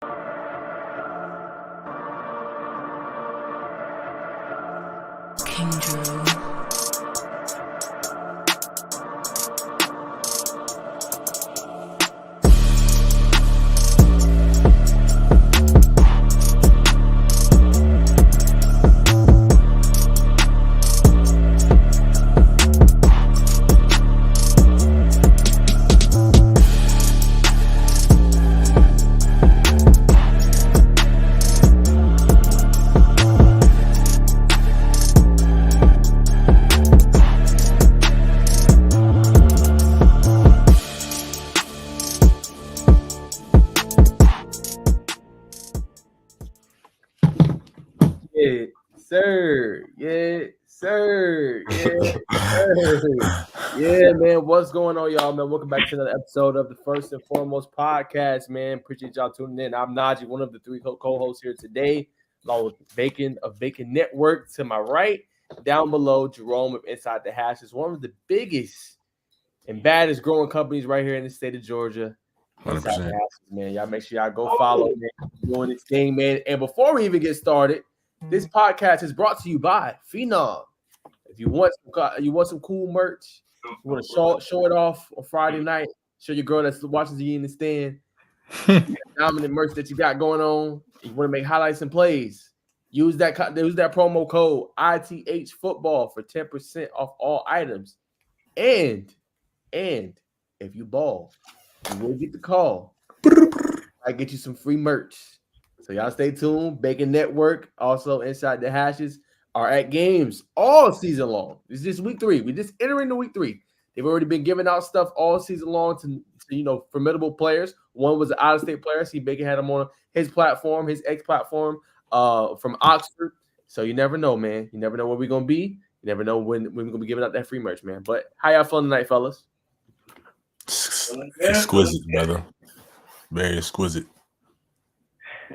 King Jerome. Yes, sir. Yes, sir. Yes, sir. Yeah, man. What's going on, y'all, man? Welcome back to another episode of the First and Foremost podcast, man. Appreciate y'all tuning in. I'm Najeh, one of the three co-hosts here today, along with Bacon of Bacon Network to my right. Down below, Jerome of Inside the Hash is one of the biggest and baddest growing companies right here in the state of Georgia. Inside the Hashes, man. Y'all make sure y'all go follow, man. Doing this thing, man. And before we even get started, this podcast is brought to you by Phenom. If you want some cool merch, you want to show it off on Friday night, show your girl that's watching you in the stand, dominant merch that you got going on. You want to make highlights and plays. Use that promo code ITH Football for 10% off all items. And if you ball, you will get the call. I get you some free merch. So y'all stay tuned. Bacon Network, also Inside the Hashes, are at games all season long. It's just week 3. We just entering the week 3. They've already been giving out stuff all season long to formidable players. One was an out-of-state player. See, Bacon had him on his platform, his X platform, from Oxford. So you never know, man. You never know where we're gonna be. You never know when we're gonna be giving out that free merch, man. But how y'all feeling tonight, fellas? Exquisite, brother. Very exquisite.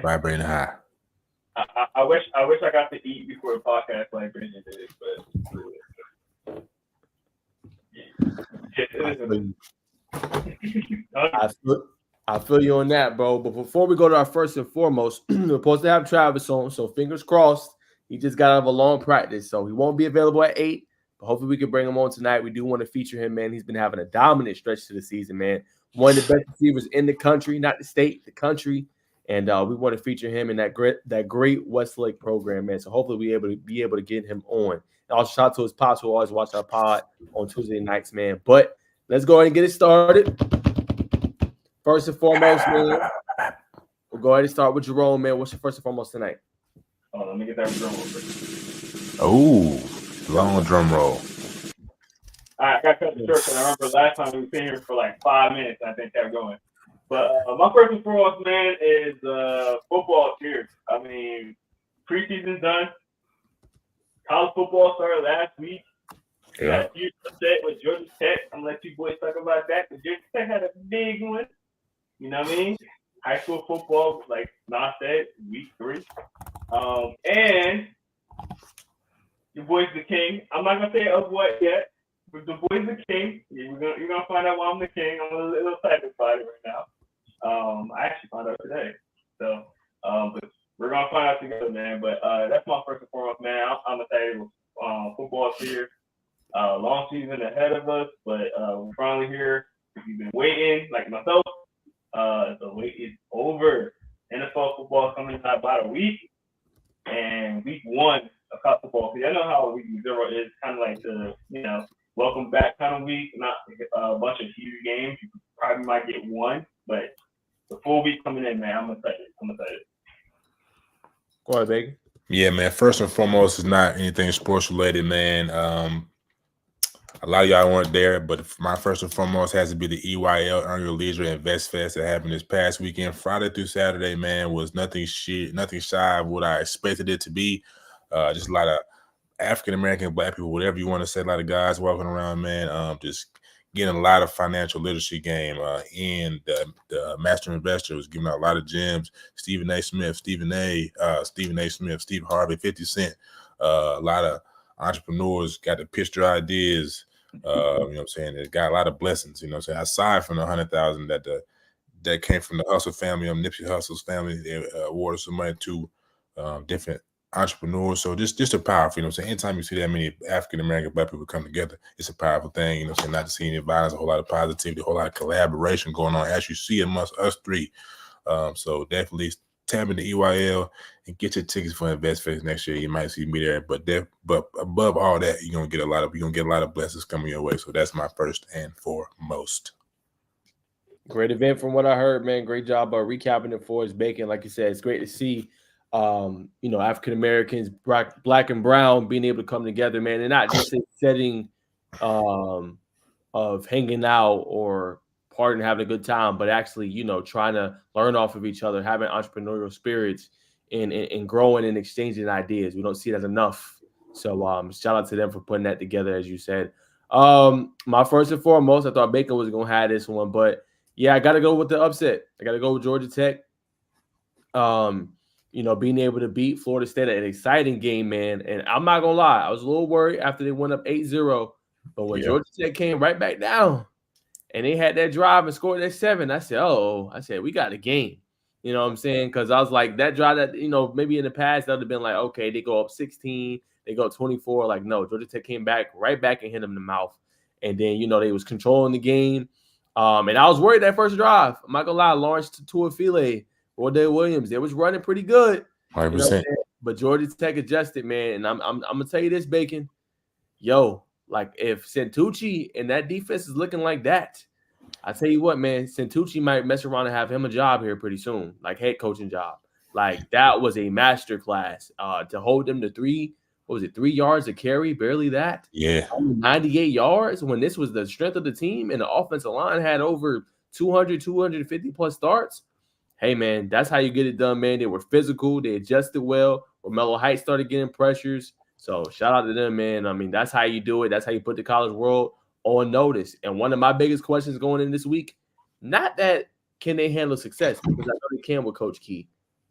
Vibrating high. I wish I got to eat before the podcast like Brendan did, but I feel you on that, bro. But before we go to our first and foremost, we're supposed to have Travis on, so fingers crossed. He just got out of a long practice, so he won't be available at 8. But hopefully we can bring him on tonight. We do want to feature him, man. He's been having a dominant stretch to the season, man. One of the best receivers in the country, not the state, the country. And we want to feature him in that great Westlake program, man. So hopefully we be able to get him on. And also shout out to his pops who always watch our pod on Tuesday nights, man. But let's go ahead and get it started. First and foremost, man, we'll go ahead and start with Jerome, man. What's your first and foremost tonight? Oh, let me get that drum roll first. Oh, long drum roll. I got cut the short because I remember last time we were sitting here for like 5 minutes. I think kept going. But my first and foremost, man, is football here. I mean, preseason's done. College football started last week. Yeah. Got a huge upset with Georgia Tech. I'm going to let you boys talk about that because Georgia Tech had a big one. You know what I mean? High school football, like Nas said, week 3. And your boy's the king. I'm not going to say of what yet, but the boy's the king. You're going to find out why I'm the king. I'm a little excited about it right now. I actually found out today. So, but we're going to find out together, man. But that's my first and foremost, man. I'm excited with football here. Long season ahead of us, but we're finally here. If you've been waiting, like myself, the wait is over. NFL football is coming in about a week, and week 1 of college football. I know how week 0 is kind of like the, welcome back kind of week, not a bunch of huge games. You probably might get one, but the full week coming in, man, I'm excited. Go ahead, Bacon. Yeah, man. First and foremost, is not anything sports related, man. A lot of y'all weren't there, but my first and foremost has to be the EYL Earn Your Leisure Invest Fest that happened this past weekend. Friday through Saturday, man, was nothing shy of what I expected it to be. Just a lot of African American, Black people, whatever you want to say, a lot of guys walking around, man, just getting a lot of financial literacy game. And the Master Investor was giving out a lot of gems. Stephen A. Smith, Steve Harvey, 50 Cent. A lot of entrepreneurs got to pitch their ideas. You know what I'm saying? It got a lot of blessings, you know what I'm saying? Aside from the $100,000 that the that came from the Hustle family, Nipsey Hussle's family. They awarded some money to different entrepreneurs. So just a powerful, you know what I'm saying? Anytime you see that many African-American Black people come together, it's a powerful thing, you know what I'm saying? Not to see any violence, a whole lot of positivity, a whole lot of collaboration going on as you see amongst us three. So definitely tap into EYL and get your tickets for InvestFest next year. You might see me there, but above all that, you're gonna get a lot of blessings coming your way. So that's my first and foremost. Great event from what I heard, man. Great job recapping it for us, Bacon. Like you said, it's great to see African Americans, black and brown being able to come together, man, and not just a setting of hanging out or partying, having a good time, but actually, trying to learn off of each other, having entrepreneurial spirits and growing and exchanging ideas. We don't see it as enough. So shout out to them for putting that together, as you said. My first and foremost, I thought Bacon was going to have this one, but yeah, I got to go with the upset. I got to go with Georgia Tech. Being able to beat Florida State at an exciting game, man. And I'm not going to lie, I was a little worried after they went up 8-0. But when Georgia Tech came right back down and they had that drive and scored that 7, I said, we got a game. You know what I'm saying? Because I was like, that drive that, maybe in the past, that would have been like, okay, they go up 16, they go 24. Like, no, Georgia Tech came right back and hit them in the mouth. And then, they was controlling the game. And I was worried that first drive. I'm not gonna lie, Lawrence Tuafile, Rodale Williams, they was running pretty good. 100%. But Georgia Tech adjusted, man. And I'm gonna tell you this, Bacon. Yo, like if Santucci and that defense is looking like that, I tell you what, man, Santucci might mess around and have him a job here pretty soon, like head coaching job. Like that was a master class. To hold them to 3 yards a carry, barely that. Yeah. 98 yards when this was the strength of the team and the offensive line had over 250 plus starts. Hey, man, that's how you get it done, man. They were physical. They adjusted well. Romello Heights started getting pressures. So shout out to them, man. I mean, that's how you do it. That's how you put the college world on notice. And one of my biggest questions going in this week, not that can they handle success, because I know they can with Coach Key,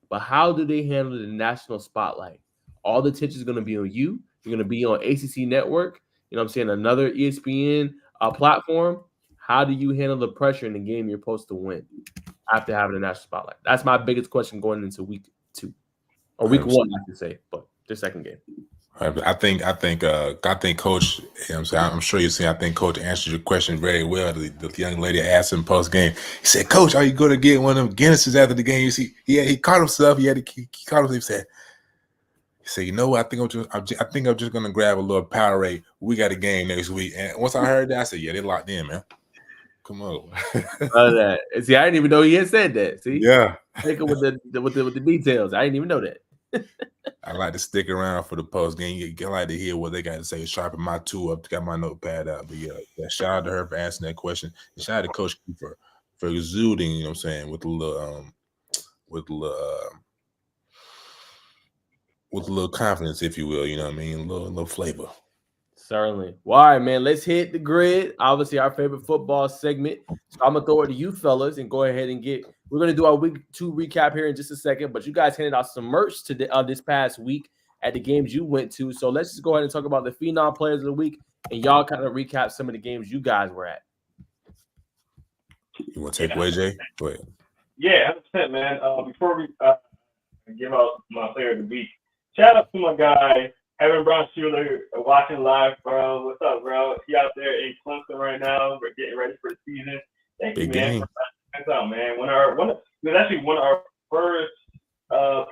but how do they handle the national spotlight? All the attention is going to be on you. You're going to be on ACC Network. You know what I'm saying? Another ESPN platform. How do you handle the pressure in the game you're supposed to win after having a national spotlight? That's my biggest question going into week 2 or week 1, I should say, but the second game. I think Coach, you know what I'm saying, I'm sure you've seen, I think Coach answered your question very well. The young lady asked him post game. He said, "Coach, are you going to get one of them Guinnesses after the game?" You see, he caught himself. He caught himself. He said, "You know what? I think I'm just gonna grab a little Powerade. We got a game next week." And once I heard that, I said, "Yeah, they locked in, man. Come on." See, I didn't even know he had said that. See, yeah, take it with the details. I didn't even know that. I like to stick around for the post game. I like to hear what they got to say. Sharpen my tool up, got my notepad out. But yeah, shout out to her for answering that question. And shout out to Coach Key for exuding, you know what I'm saying, with a little confidence, if you will, you know what I mean, a little flavor. Certainly. Well, all right, man, let's hit the grid. Obviously, our favorite football segment. So I'm going to throw it to you fellas and go ahead and we're going to do our week 2 recap here in just a second, but you guys handed out some merch this past week at the games you went to. So let's just go ahead and talk about the Phenom players of the week, and y'all kind of recap some of the games you guys were at. You want to take away, Jay? Go ahead. Yeah, 100%, man. Before we give out my player of the week, shout out to my guy, Evan Brown Schuler, watching live, bro. What's up, bro? He out there in Clemson right now. We're getting ready for the season. Thank you, man. Thanks out, man. It was actually one of our first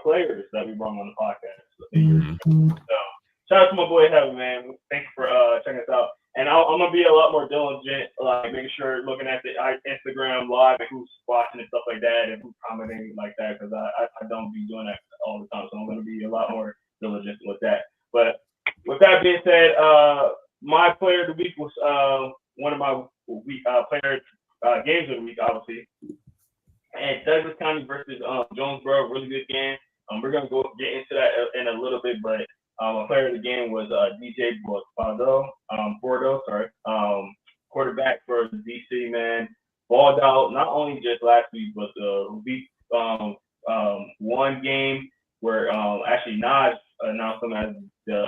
players that we brought on the podcast. So shout out to my boy Heaven, man. Thank you for checking us out. And I'm gonna be a lot more diligent, like making sure looking at the Instagram live and who's watching and stuff like that, and who's commenting like that, because I don't be doing that all the time. So I'm gonna be a lot more diligent with that. But with that being said, my player of the week was one of my player games of the week, obviously. And Douglas County versus Jonesboro, really good game. We're gonna get into that in a little bit, but my player of the game was DJ Bordeaux, quarterback for DC, man. Balled out not only just last week, but the week 1 game where actually Najeh announced him as the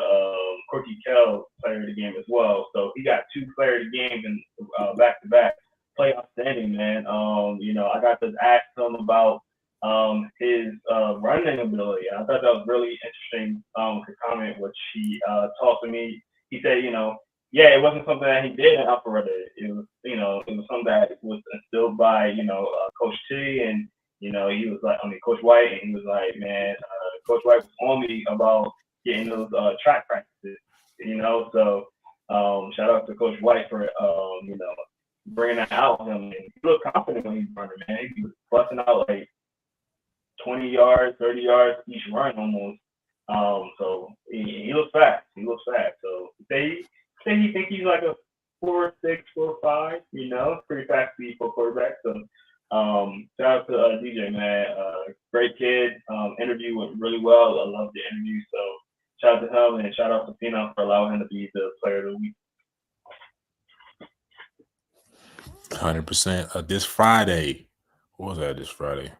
Corky Kell player of the game as well. So he got 2 player of the games in back to back. playoff standing, man. I got to ask him about his running ability. I thought that was really interesting. His comment, which he talked to me. He said, yeah, it wasn't something that he did in Alpharetta. It was something that was instilled by, Coach T and, he was like, Coach White, and he was like, man, Coach White was on me about getting those track practices, so shout out to Coach White for, bringing that out of him. And he looked confident when he was running, man. He was busting out like 20 yards, 30 yards each run almost. So he looks fast. He looks fast. So say he think he's like a 4.6, 4.5. Pretty fast speed for a quarterback. So shout out to DJ, man. Great kid. Interview went really well. I loved the interview. So shout out to him and shout out to Phenom for allowing him to be the player of the week. 100%. This Friday, what was that? This Friday,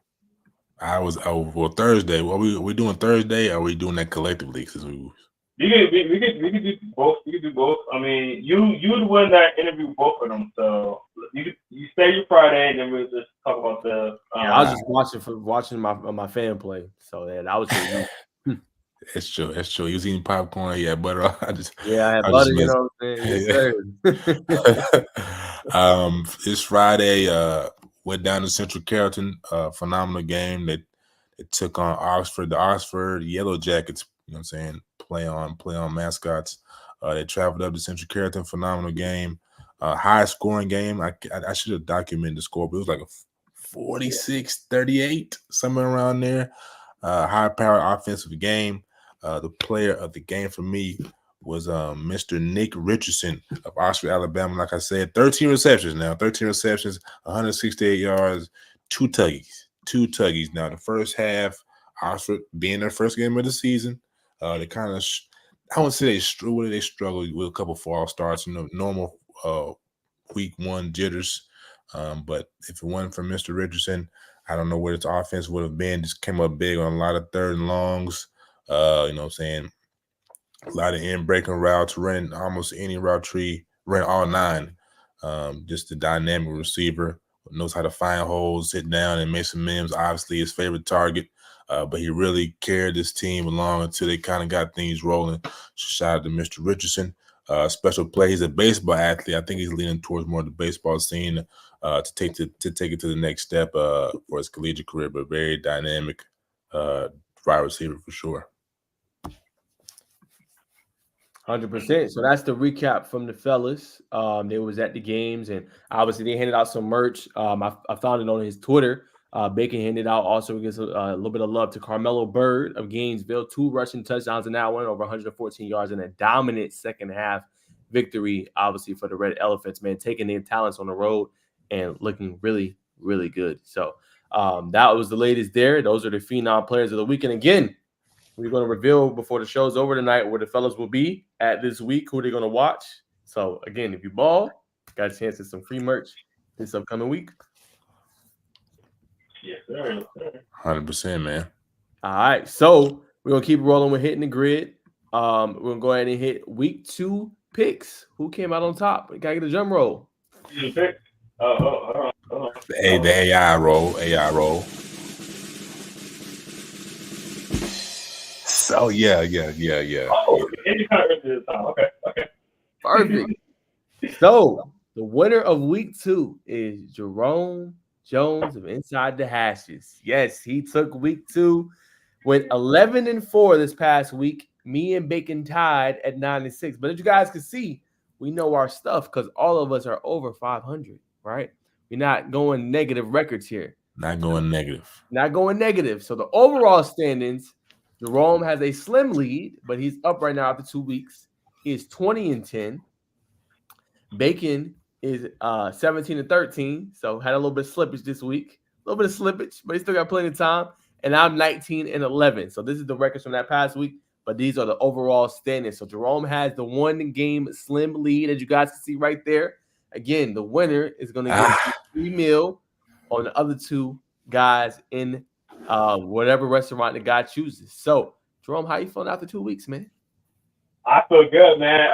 Thursday. What we doing Thursday? Or are we doing that collectively? Cause we could do both. We could do both. I mean, you the one that interviewed both of them, so you stay your Friday, and then we'll just talk about the. I was just watching my fan play, so that I was. It's true. You was eating popcorn, yeah, butter. I had butter. You know what I'm saying? This Friday, went down to Central Carrollton. Phenomenal game. They took on Oxford. The Oxford Yellow Jackets. You know what I'm saying? Play on mascots. They traveled up to Central Carrollton. Phenomenal game. High scoring game. I should have documented the score, but it was like a 46-38, somewhere around there. High powered offensive game. The player of the game for me was Mr. Nick Richardson of Oxford, Alabama. Like I said, 13 receptions, 168 yards, two tuggies. Now, the first half, Oxford being their first game of the season, they kind of, I wouldn't say they struggled with a couple false starts, normal week one jitters. But if it wasn't for Mr. Richardson, I don't know where its offense would have been. Just came up big on a lot of third and longs. You know what I'm saying? A lot of in-breaking routes, ran almost any route tree, ran all 9. Just a dynamic receiver, knows how to find holes, sit down, and Mason Mims, obviously his favorite target. But he really carried this team along until they kind of got things rolling. So shout out to Mr. Richardson. Special play. He's a baseball athlete. I think he's leaning towards more the baseball scene to take it to the next step for his collegiate career, but very dynamic wide receiver for sure. 100%. So that's the recap from the fellas. They was at the games, and obviously they handed out some merch. I found it on his Twitter. Bacon handed out also gives a little bit of love to Carmelo Bird of Gainesville. 2 rushing touchdowns in that one, over 114 yards, and a dominant second half victory, obviously, for the Red Elephants, man, taking their talents on the road and looking really, really good. So that was the latest there. Those are the Phenom players of the week. And again, we're going to reveal before the show's over tonight where the fellas will be at this week, who they're going to watch. So, again, if you ball, got a chance at some free merch this upcoming week. Yes, sir. 100%, man. All right. So, we're going to keep rolling with hitting the grid. We're going to go ahead and hit week 2 picks. Who came out on top? We got to get a drum roll. Hold on. The AI roll. So yeah. Oh, it's kind of early this time. Okay. Perfect. So the winner of week 2 is Jerome Jones of Inside the Hashes. Yes, he took week 2, went 11-4 this past week. Me and Bacon tied at 9-6. But as you guys can see, we know our stuff because all of us are over 500, right? We're not going negative records here. Not going negative. So the overall standings, Jerome has a slim lead, but he's up right now after 2 weeks. He is 20-10. Bacon is 17-13, so had a little bit of slippage this week. A little bit of slippage, but he still got plenty of time. And I'm 19-11. So this is the records from that past week, but these are the overall standings. So Jerome has the 1-game slim lead, as you guys can see right there. Again, the winner is going to get $3 million on the other 2 guys in whatever restaurant the guy chooses. So, Jerome, how you feeling after 2 weeks, man? I feel good, man.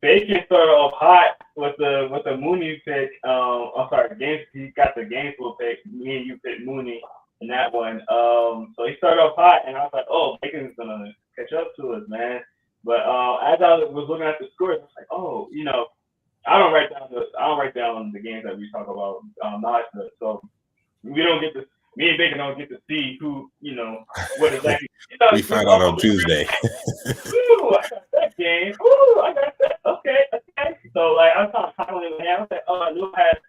Bacon started off hot with the Mooney pick. I'm sorry, Gaines. He got the Gainesville pick. Me and you picked Mooney in that one. So he started off hot, and I was like, oh, Bacon's gonna catch up to us, man. But as I was looking at the scores, I was like, oh, I don't write down the games that we talk about. Not so we don't get to. Me and Bacon don't get to see who, what exactly. We find out on Tuesday. Ooh, I got that game. Ooh, I got that. Okay, okay. So like I was kind of talking with him. I was like, oh, I knew I had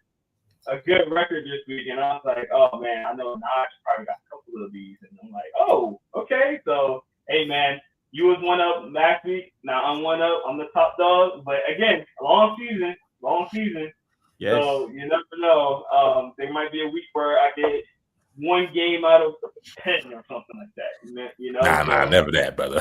a good record this week, and I was like, oh man, I know Najeh probably got a couple of these, and I'm like, oh, okay. So hey man, you was one up last week. Now I'm one up. I'm the top dog. But again, long season, long season. Yes. So you never know. There might be a week where I get one game out of 10 or something like that. Nah, never that, brother.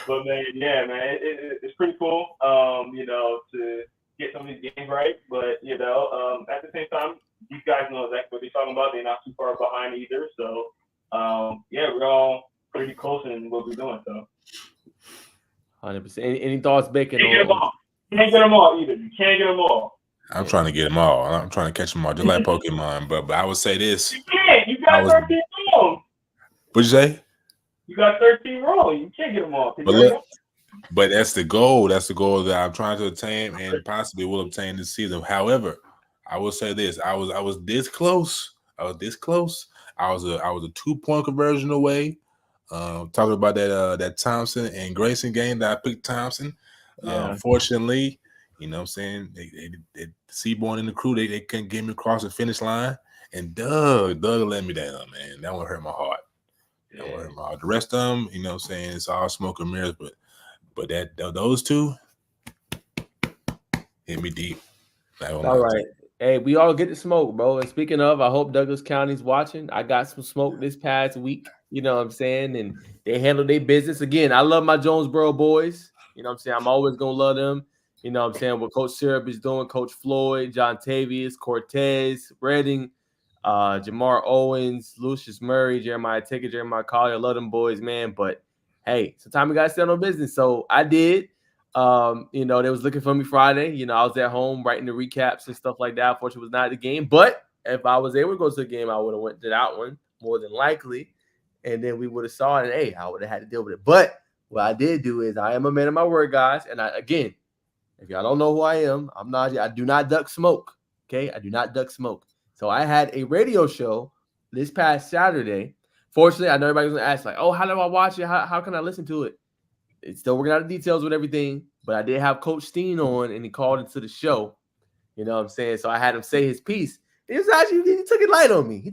But man, yeah, man, it's pretty cool. To get some of these games right. But at the same time, these guys know exactly what they're talking about. They're not too far behind either. So yeah, we're all pretty close in what we're doing. So 100%. Any thoughts, Bacon? You can't get them all either. You can't get them all. I'm trying to get them all. I'm trying to catch them all, just like Pokemon. But I would say this: you can't. You got 13 wrong. What'd you say? You got 13 wrong. You can't get them all. But that's the goal. That's the goal that I'm trying to attain, and possibly will obtain this season. However, I will say this: I was this close. I was this close. I was a 2-point conversion away. Talking about that Thompson and Grayson game that I picked Thompson. Yeah. Unfortunately, you know what I'm saying, they Seaborn and the crew, they couldn't get me across the finish line. And Doug let me down, man. That one hurt my heart. That one hurt my heart. The rest of them, you know what I'm saying, it's all smoke and mirrors, but those two hit me deep. All right. Hey, we all get to smoke, bro. And speaking of, I hope Douglas County's watching. I got some smoke this past week. You know what I'm saying? And they handled their business. Again, I love my Jonesboro boys. You know what I'm saying? I'm always going to love them. You know what I'm saying? What Coach Syrup is doing, Coach Floyd, John Tavius, Cortez, Redding, Jamar Owens, Lucius Murray, Jeremiah Tickett, Jeremiah Collier. I love them boys, man. But, hey, sometimes we got to stand on business. So I did. They was looking for me Friday. I was at home writing the recaps and stuff like that. Unfortunately, it was not the game. But if I was able to go to the game, I would have went to that one more than likely. And then we would have saw it, and hey, I would have had to deal with it. But what I did do is I am a man of my word, guys. And again, if y'all don't know who I am, I'm Najeh. I do not duck smoke. Okay, I do not duck smoke. So I had a radio show this past Saturday. Fortunately, I know everybody's gonna ask, like, oh, how do I watch it? How can I listen to it? It's still working out the details with everything, but I did have Coach Steen on, and he called into the show. You know what I'm saying? So I had him say his piece. He took it light on me. You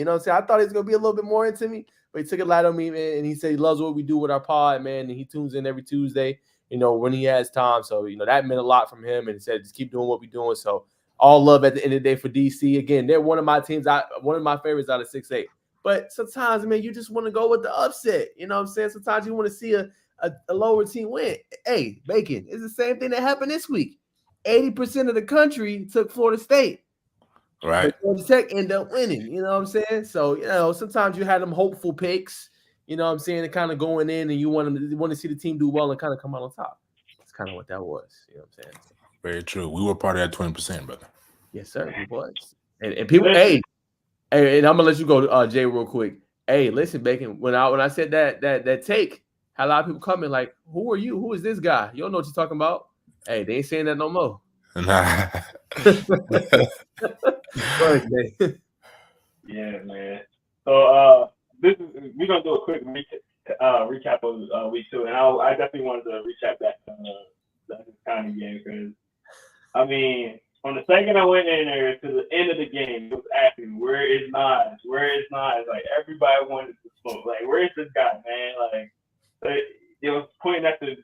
know what I'm saying? I thought he was going to be a little bit more into me, but he took it light on me, man. And he said he loves what we do with our pod, man. And he tunes in every Tuesday, when he has time. So, that meant a lot from him. And he said, just keep doing what we're doing. So all love at the end of the day for DC. Again, they're one of my teams, one of my favorites out of 6-8. But sometimes, man, you just want to go with the upset. You know what I'm saying? Sometimes you want to see a lower team win. Hey, Bacon, it's the same thing that happened this week. 80% of the country took Florida State. Right. But Georgia Tech ended up winning. You know what I'm saying? So, sometimes you had them hopeful picks, you know what I'm saying, and kind of going in, and you want to see the team do well and kind of come out on top. That's kind of what that was. You know what I'm saying? Very true. We were part of that 20%, brother. Yes, sir. We was. And people, hey, and I'm gonna let you go, Jay, real quick. Hey, listen, Bacon. When I said that take, had a lot of people coming like, who are you? Who is this guy? You don't know what you're talking about. Hey, they ain't saying that no more. Nah. Yeah, man. So we're gonna do a quick recap of week 2, and I definitely wanted to recap that kind of game because I mean, from the second I went in there to the end of the game, it was asking, where is Najeh? Where is Najeh? Like everybody wanted to smoke. Like, where is this guy, man? Like it was pointing at the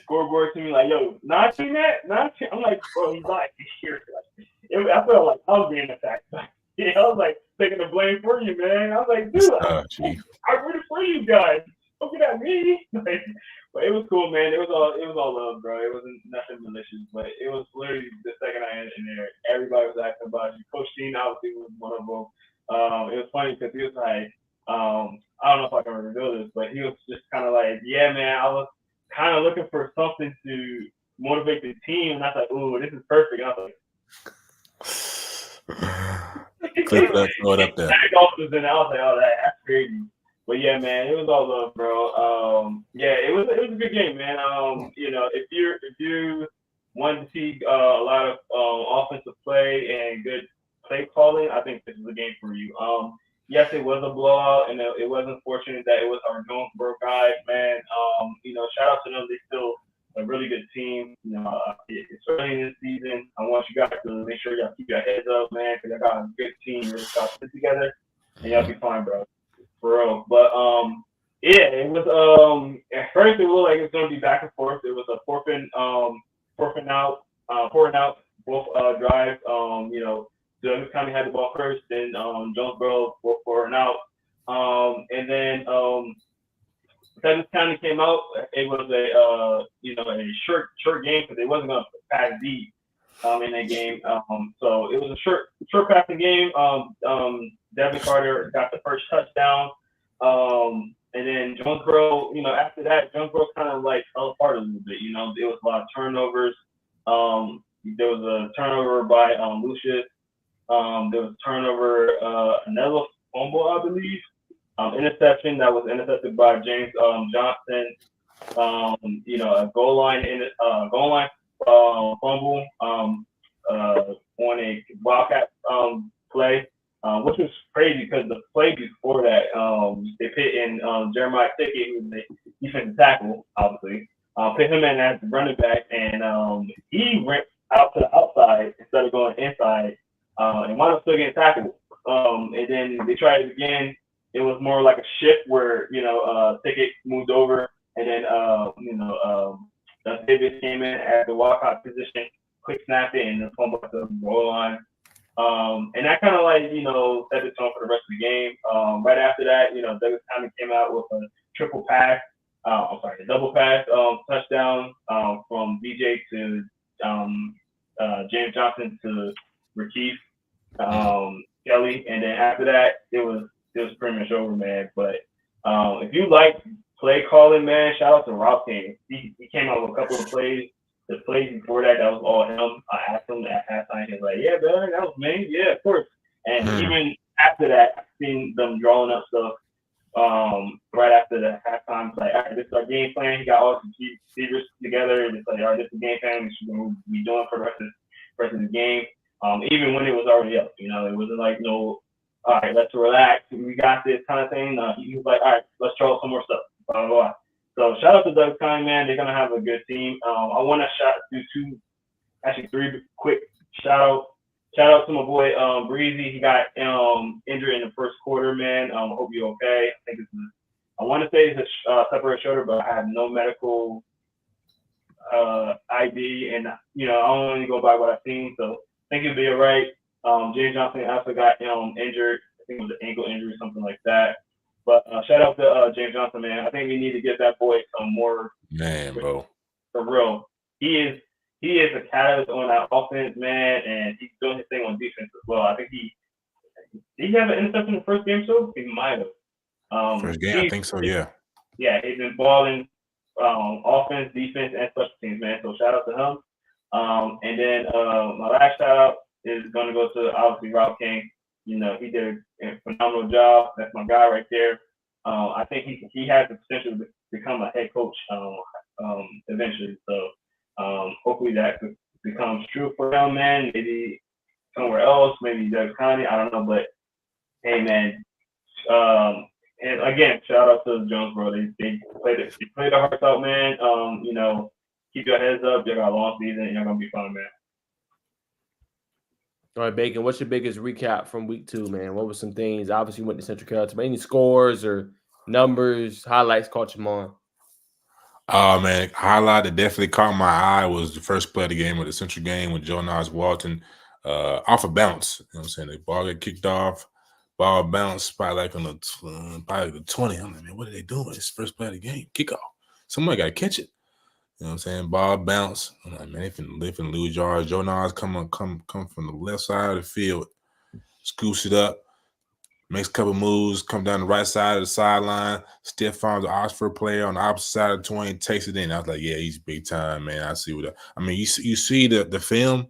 scoreboard to me like, yo, not seen that? Not seen. I'm like, bro, he's like here. I felt like I was being attacked. I was like taking the blame for you, man. I was like, dude, I rooted for you guys. Look at me. But it was cool, man. It was all love, bro. It wasn't nothing malicious, but it was literally the second I ended in there, everybody was asking about you. Coach Steen obviously was one of them. It was funny because he was like, I don't know if I can reveal this, but he was just kind of like, yeah, man, I was kind of looking for something to motivate the team, and I was like, ooh, this is perfect. And I was like, Clip it up, throw it up there. Jack Dolphins, and I was like, oh, that's crazy. But yeah, man, it was all love, bro. Yeah, it was a good game, man. If you want to see a lot of offensive play and good play calling, I think this is a game for you. Yes, it was a blowout, and it was unfortunate that it was our Jonesboro guys, man. Shout out to them. They still a really good team. It's early in the season. I want you guys to make sure y'all keep your heads up, man, because I got a good team. Just got put together, and y'all be fine, bro. For real. But yeah, it was at first it looked like it was gonna be back and forth. It was a fourth and out, both drives. Douglas County had the ball first, then Jonesboro four and out. And then Douglas County came out. It was a short game because they wasn't gonna pass deep in that game. So it was a short passing game. Devin Carter got the first touchdown. And then Jonesboro, after that, Jonesboro kind of like fell apart a little bit. There was a lot of turnovers. There was a turnover by Lucius. There was a turnover, another fumble, I believe. Interception that was intercepted by James Johnson. A goal line fumble on a Wildcat play, which was crazy because the play before that, they put in Jeremiah Pickett, who was the defensive tackle, obviously, put him in as the running back, and he went out to the outside instead of going inside, and wound up still getting tackled. And then they tried it again. It was more like a shift where Pickett moved over, and then Davis came in at the walkout position, quick snap it, and then fumble at the goal line. And that kind of set the tone for the rest of the game. Right after that, Douglas County came out with a triple pass. A double pass touchdown from DJ to James Johnson to Rakif Kelly, and then after that, it was pretty much over, man. But if you like play calling, man, shout out to Rob King. He came out with a couple of plays. The plays before that was all him. I asked him at halftime. He was like, "Yeah, man, that was me. Yeah, of course." And even after that, I've seen them drawing up stuff. Right after the halftime, it's like, all right, this is our game plan. He got all the receivers together. It's like, all right, this is the game plan. This is what we'll be doing for the rest of the game. Even when it was already up, it wasn't like no, all right, let's relax. We got this kind of thing. He was like, all right, let's draw some more stuff. Blah, blah, blah. So shout out to Douglas County, man. They're gonna have a good team. I want to do three quick shout outs. Shout out to my boy Breezy. He got injured in the first quarter, man. I hope you're okay. I want to say it's a separated shoulder, but I have no medical ID, and I only go by what I've seen. So I think he'll be all right. James Johnson also got injured. I think it was an ankle injury, something like that. But shout out to James Johnson, man. I think we need to give that boy some more. Man, bro. For real. He is a catalyst on that offense, man, and he's doing his thing on defense as well. I think did he have an interception in the first game too? He might have. First game, I think so, yeah. Yeah, he's been balling offense, defense, and special teams, man. So shout out to him. And then my last shout out is going to go to obviously Rob King. He did a phenomenal job. That's my guy right there. I think he has the potential to become a head coach eventually. So hopefully that becomes true for him, man. Maybe somewhere else, maybe Douglas County. I don't know, but hey, man. And again, shout out to Jonesboro. They played their hearts out, man. Keep your heads up. You got a long season, and you're gonna be fine, man. All right, Bacon, what's your biggest recap from week 2, man? What were some things? Obviously, you went to Central Carolina. Any scores or numbers, highlights caught you on? Oh, man, highlight that definitely caught my eye was the first play of the game with the Central game with Jonas Walton off a bounce. You know what I'm saying? The ball got kicked off, ball bounced probably like on the 20. I'm like, man, what are they doing? It's the first play of the game, kickoff. Somebody got to catch it. You know what I'm saying? Ball bounce. I'm like, man, they finna lose yards. Jonas come from the left side of the field, scoops it up, makes a couple moves, come down the right side of the sideline, stiff arms the Oxford player on the opposite side of the 20, takes it in. I was like, yeah, he's big time, man. I see you see the film,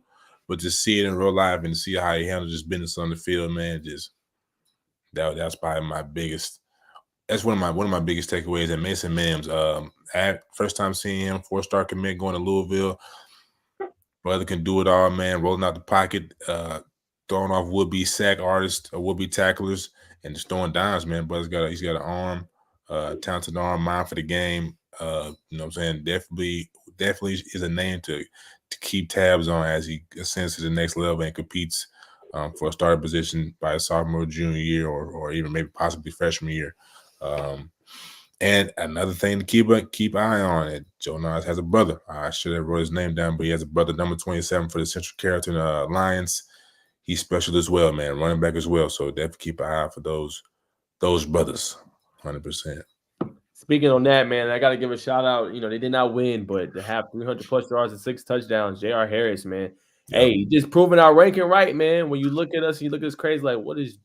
but to see it in real life and see how he handles his business on the field, man, that's probably my biggest. That's one of my biggest takeaways. And Mason Mims, first time seeing him, 4-star commit going to Louisville. Brother can do it all, man. Rolling out the pocket, throwing off would-be sack artists or would-be tacklers, and just throwing dimes, man. Brother's he's got an arm, talented arm, mind for the game. You know what I'm saying? Definitely is a name to keep tabs on as he ascends to the next level and competes for a starting position by his sophomore, junior year, or even maybe possibly freshman year. And another thing to keep eye on, it Joe Nas has a brother. I should have wrote his name down, but he has a brother, number 27 for the Central Carrollton Lions. He's special as well, man, running back as well. So definitely keep an eye out for those brothers, 100%. Speaking on that, man, I got to give a shout out. You know, they did not win, but to have 300+ yards and 6 touchdowns, J.R. Harris, man. Yep. Hey, just proving our ranking right, man. When you look at us, you look at us crazy, like, what is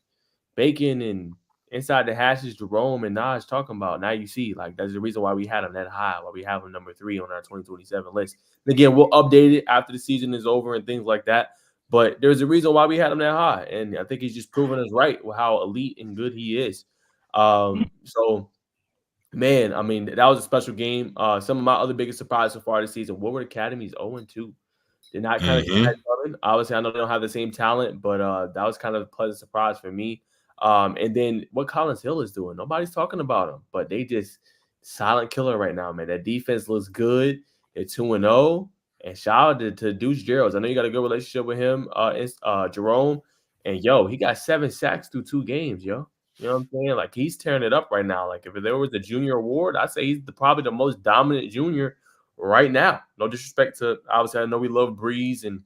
Bacon and inside the hashes, Jerome and Najeh talking about? Now you see, like, that's the reason why we had them that high, why we have them number 3 on our 2027 list. And again, we'll update it after the season is over and things like that. But there's a reason why we had him that high. And I think he's just proving us right with how elite and good he is. So, man, I mean, that was a special game. Some of my other biggest surprises so far this season, Woodward Academy's 0-2. Did not kind of see that coming. Obviously, I know they don't have the same talent, but that was kind of a pleasant surprise for me. And then what Collins Hill is doing, nobody's talking about him, but they just silent killer right now, man. That defense looks good. They're 2-0. And shout out to Deuce Gerald. I know you got a good relationship with him, Jerome. And, he got 7 sacks through 2 games, yo. You know what I'm saying? Like, he's tearing it up right now. Like, if there was a junior award, I'd say he's probably the most dominant junior right now. No disrespect to, obviously, I know we love Breeze and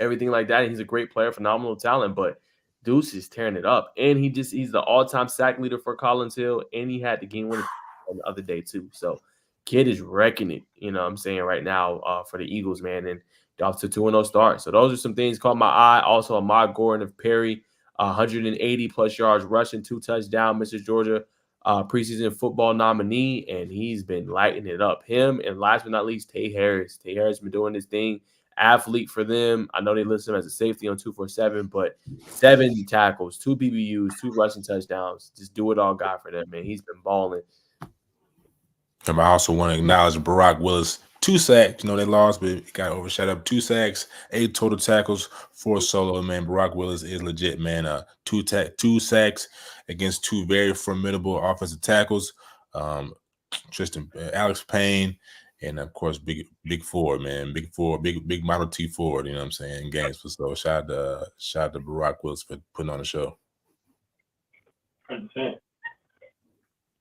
everything like that. And he's a great player, phenomenal talent, but Deuce is tearing it up. And he's the all-time sack leader for Collins Hill, and he had the game winner the other day too. So kid is wrecking it, you know what I'm saying, right now for the Eagles, man. And off to 2-0 start. So those are some things caught my eye. Also, Ahmad Gordon of Perry, 180+ yards rushing, 2 touchdowns, Mr. Georgia preseason football nominee, and he's been lighting it up. Him, and last but not least, Tay Harris. Tay Harris been doing this thing. Athlete for them. I know they list him as a safety on 247, but 7 tackles, 2 PBUs, 2 rushing touchdowns. Just do it all guy for them, man. He's been balling. I also want to acknowledge Barack Willis, 2 sacks. You know, they lost, but he got overshadowed. 2 sacks, 8 total tackles, 4 solo. Man, Barack Willis is legit, man. 2 sacks against 2 very formidable offensive tackles. Alex Payne, and of course, big forward, man. Big Model T forward, you know what I'm saying, in games. So shout out to Barack Willis for putting on the show. 100%.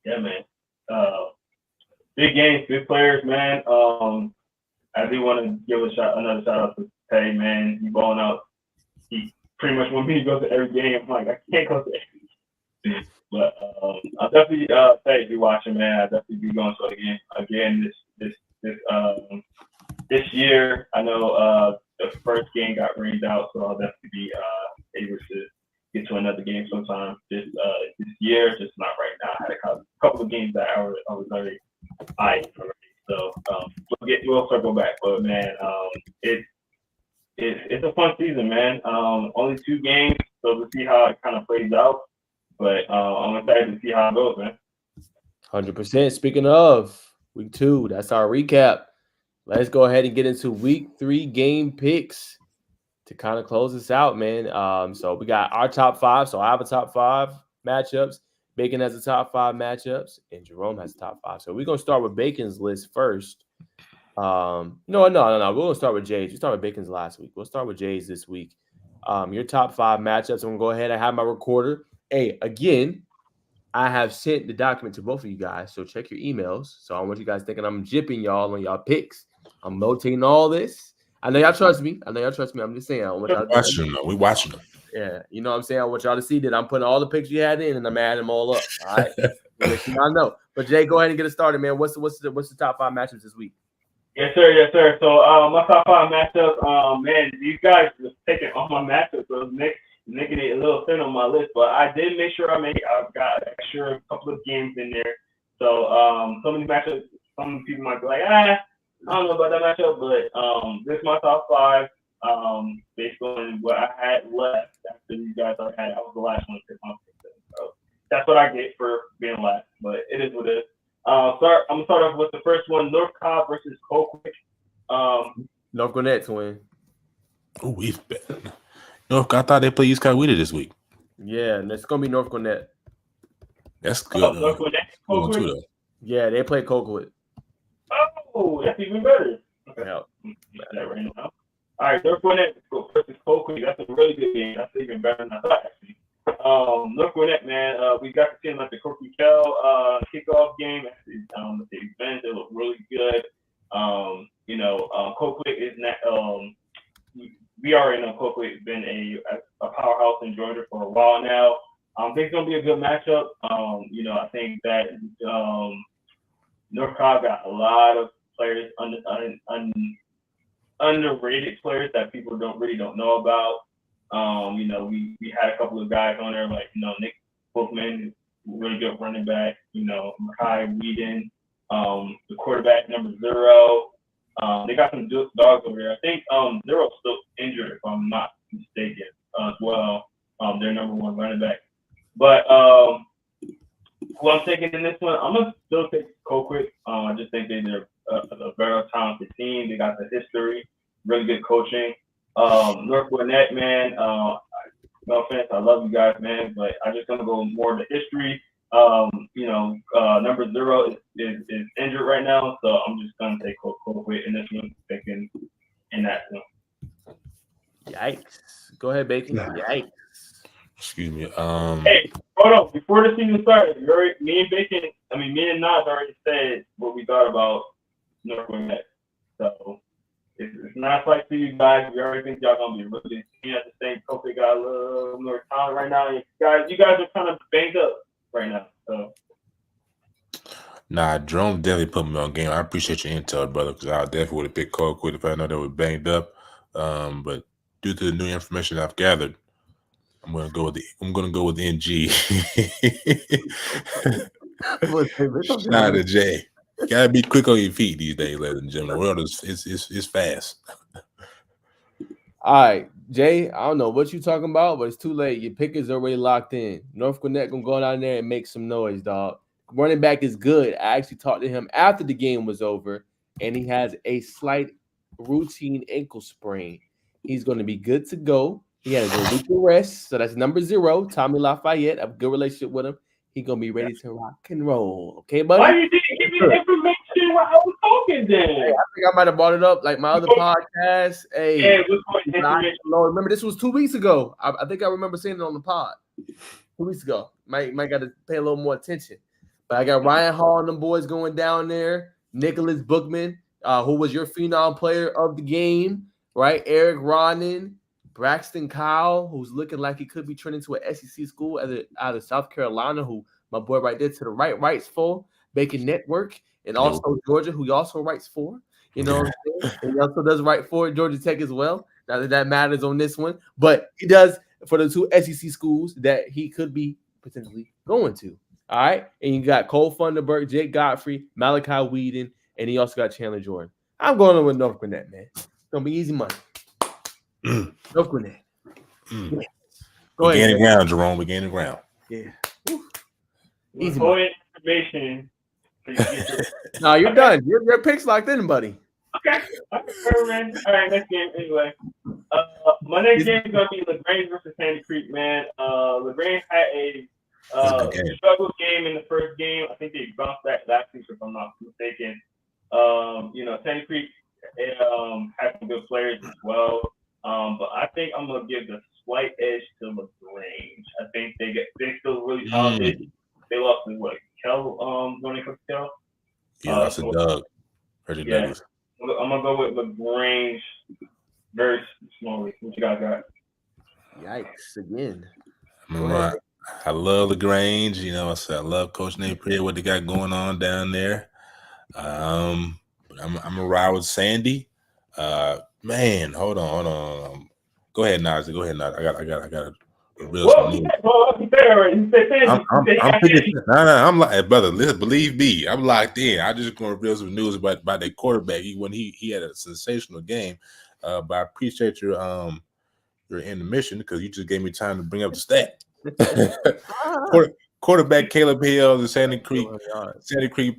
Yeah, man. Big games, big players, man. I do want to give another shout out to Tay, man. He balling out. He pretty much want me to go to every game. I'm like, I can't go to every game. But I'll definitely say if you're watching, man, I'll definitely be going to it again this year. I know the first game got rained out, so I'll definitely be able to get to another game sometime this year, just not right now. I had a couple of games that I was very high already, so we'll circle back. But man, it's a fun season, man. Only 2 games, so we'll see how it kind of plays out. But I'm excited to see how it goes, man. 100%. Speaking of week 2, that's our recap. Let's go ahead and get into week 3 game picks to kind of close this out, man. So we got our top 5. So I have a top 5 matchups. Bacon has the top 5 matchups, and Jerome has the top 5. So we're gonna start with Bacon's list first. No. We're gonna start with Jay's. We started with Bacon's last week. We'll start with Jay's this week. Your top 5 matchups. I'm gonna go ahead. I have my recorder. Hey, again, I have sent the document to both of you guys, so check your emails. So I don't want you guys thinking I'm jipping y'all on y'all picks. I'm notating all this. I know y'all trust me. I'm just saying. We watching them. Yeah, you know what I'm saying? I want y'all to see that I'm putting all the picks you had in, and I'm adding them all up. All right, I know. But Jay, go ahead and get it started, man. What's the top 5 matchups this week? Yes, sir. So my top 5 matchups, man, these guys just taking all my matchups. So making it a little thin on my list, but I did make sure I've got extra couple of games in there. So some of the matchups, some people might be like, I don't know about that matchup, but this is my top 5. Based on what I had left after you guys already had, I was the last one to pick my pick. So that's what I get for being last, but it is what it is. I'm gonna start off with the first one: North Cobb versus Colquitt. North Gwinnett to win. Oh, we've been. No, I thought they played East Coweta this week. Yeah, and it's gonna be North Gwinnett. That's good. North Gwinnett, Colquitt. Too, Yeah, they play Colquitt. Oh, that's even better. Okay. Yeah. That right now. All right, North Gwinnett versus Colquitt. That's a really good game. That's even better than I thought, actually. North Gwinnett, man, we got to see them at the Coquille kickoff game. Actually, at the event, they look really good. Colquitt is not. We already know Colquitt has been a powerhouse in Georgia for a while now. I think it's gonna be a good matchup. I think that North Cobb got a lot of players underrated players that people don't know about. We had a couple of guys on there like Nick Bookman, really good running back. Makai Whedon, the quarterback number 0. They got some dogs over there. I think Zero's still injured if I'm not mistaken as well. Their number 1 running back. But who I'm taking in this one, I'm gonna still take Colquitt. I just think they're a very talented team. They got the history, really good coaching. North Gwinnett, man. No offense, I love you guys, man, but I'm just gonna go more into history. Number 0 is injured right now, so I'm just gonna take Colquitt in this one, picking in that one. Yikes! Go ahead, Bacon. Yikes! Excuse me. Hey, hold on. Before the season started, me and Nas already said what we thought about North Gwinnett. So it's not like to you guys. We already think y'all gonna be really good at the same Colquitt got a little more talent right now. You guys are kind of banged up right now. So. Nah, Jerome definitely put me on game. I appreciate your intel, brother, because I definitely would have picked Colquitt if I know they were banged up. But due to the new information I've gathered, I'm gonna go with NG. Shout out to Jay. You gotta be quick on your feet these days, ladies and gentlemen. The world is fast. All right, Jay. I don't know what you're talking about, but it's too late. Your pick is already locked in. North Gwinnett gonna go down there and make some noise, dog. Running back is good. I actually talked to him after the game was over, and he has a slight routine ankle sprain. He's going to be good to go. He has a week of rest, so that's number 0, Tommy Lafayette. I have a good relationship with him. He's going to be ready to rock and roll. Okay, buddy? Why you didn't give me the information while I was talking then? Hey, I think I might have brought it up like my other podcast. Hey, remember this was 2 weeks ago. I think I remember saying it on the pod 2 weeks ago. Might got to pay a little more attention. But I got Ryan Hall and them boys going down there. Nicholas Bookman, who was your phenom player of the game, right? Eric Ronan, Braxton Kyle, who's looking like he could be trending to an SEC school out of South Carolina, who my boy right there to the right writes for, Bacon Network, and also Georgia, who he also writes for. You know what I'm saying? And he also does write for Georgia Tech as well. Not that matters on this one, but he does for the 2 SEC schools that he could be potentially going to. All right. And you got Cole Funderburk, Jake Godfrey, Malachi Whedon, and he also got Chandler Jordan. I'm going on with North Gwinnett, man. It's going to be easy money. North Gwinnett. Yeah. Go ahead. Gaining ground, Jerome. We're gaining ground. Yeah. Easy money. Information. No, you're done. Your pick's locked in, buddy. Okay. All right, next game anyway. My next game is going to be LaGrange versus Sandy Creek, man. LaGrange had a struggle game in the first game. I think they bounced back last week, if I'm not mistaken. Sandy Creek has some good players as well. But I think I'm gonna give the slight edge to LaGrange. I think they still really talented. They lost to what? Running for Kel? Yeah, that's a Doug. Pretty Douglas. I'm gonna go with LaGrange very slowly. What you guys got? Yikes again. I love LaGrange. I love Coach Napier, what they got going on down there. But I'm gonna ride with Sandy. Man, hold on. Go ahead, Najeh. I got Well, he said already. He said I'm thinking, I'm like, brother, listen, believe me, I'm locked in. I'm just going to reveal some news about that quarterback. He had a sensational game. But I appreciate your intermission because you just gave me time to bring up the stat. Quarterback Caleb Hill, the Sandy Creek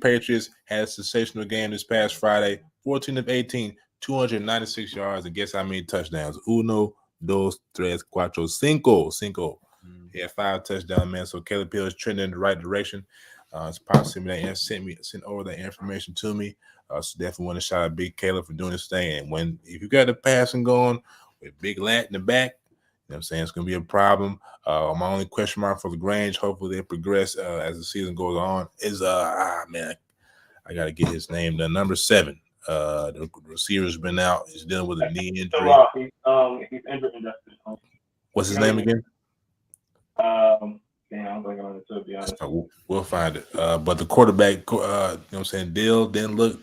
Patriots, had a sensational game this past Friday. 14 of 18, 296 yards, and guess how many touchdowns? Uno, dos, tres, cuatro, cinco. He had 5 touchdowns, man. So Caleb Hill is trending in the right direction. It's possibly that sent over that information to me. So definitely want to shout out Big Caleb for doing this thing. And if you got the passing going with Big Lat in the back, you know what I'm saying, it's going to be a problem. My only question mark for LaGrange, hopefully they progress as the season goes on, is man, I got to get his name. The number 7. The receiver's been out. He's dealing with a knee injury. He's injured. What's his name again? I'm blanking on it, to be honest. We'll find it. But the quarterback, you know what I'm saying, Dill didn't look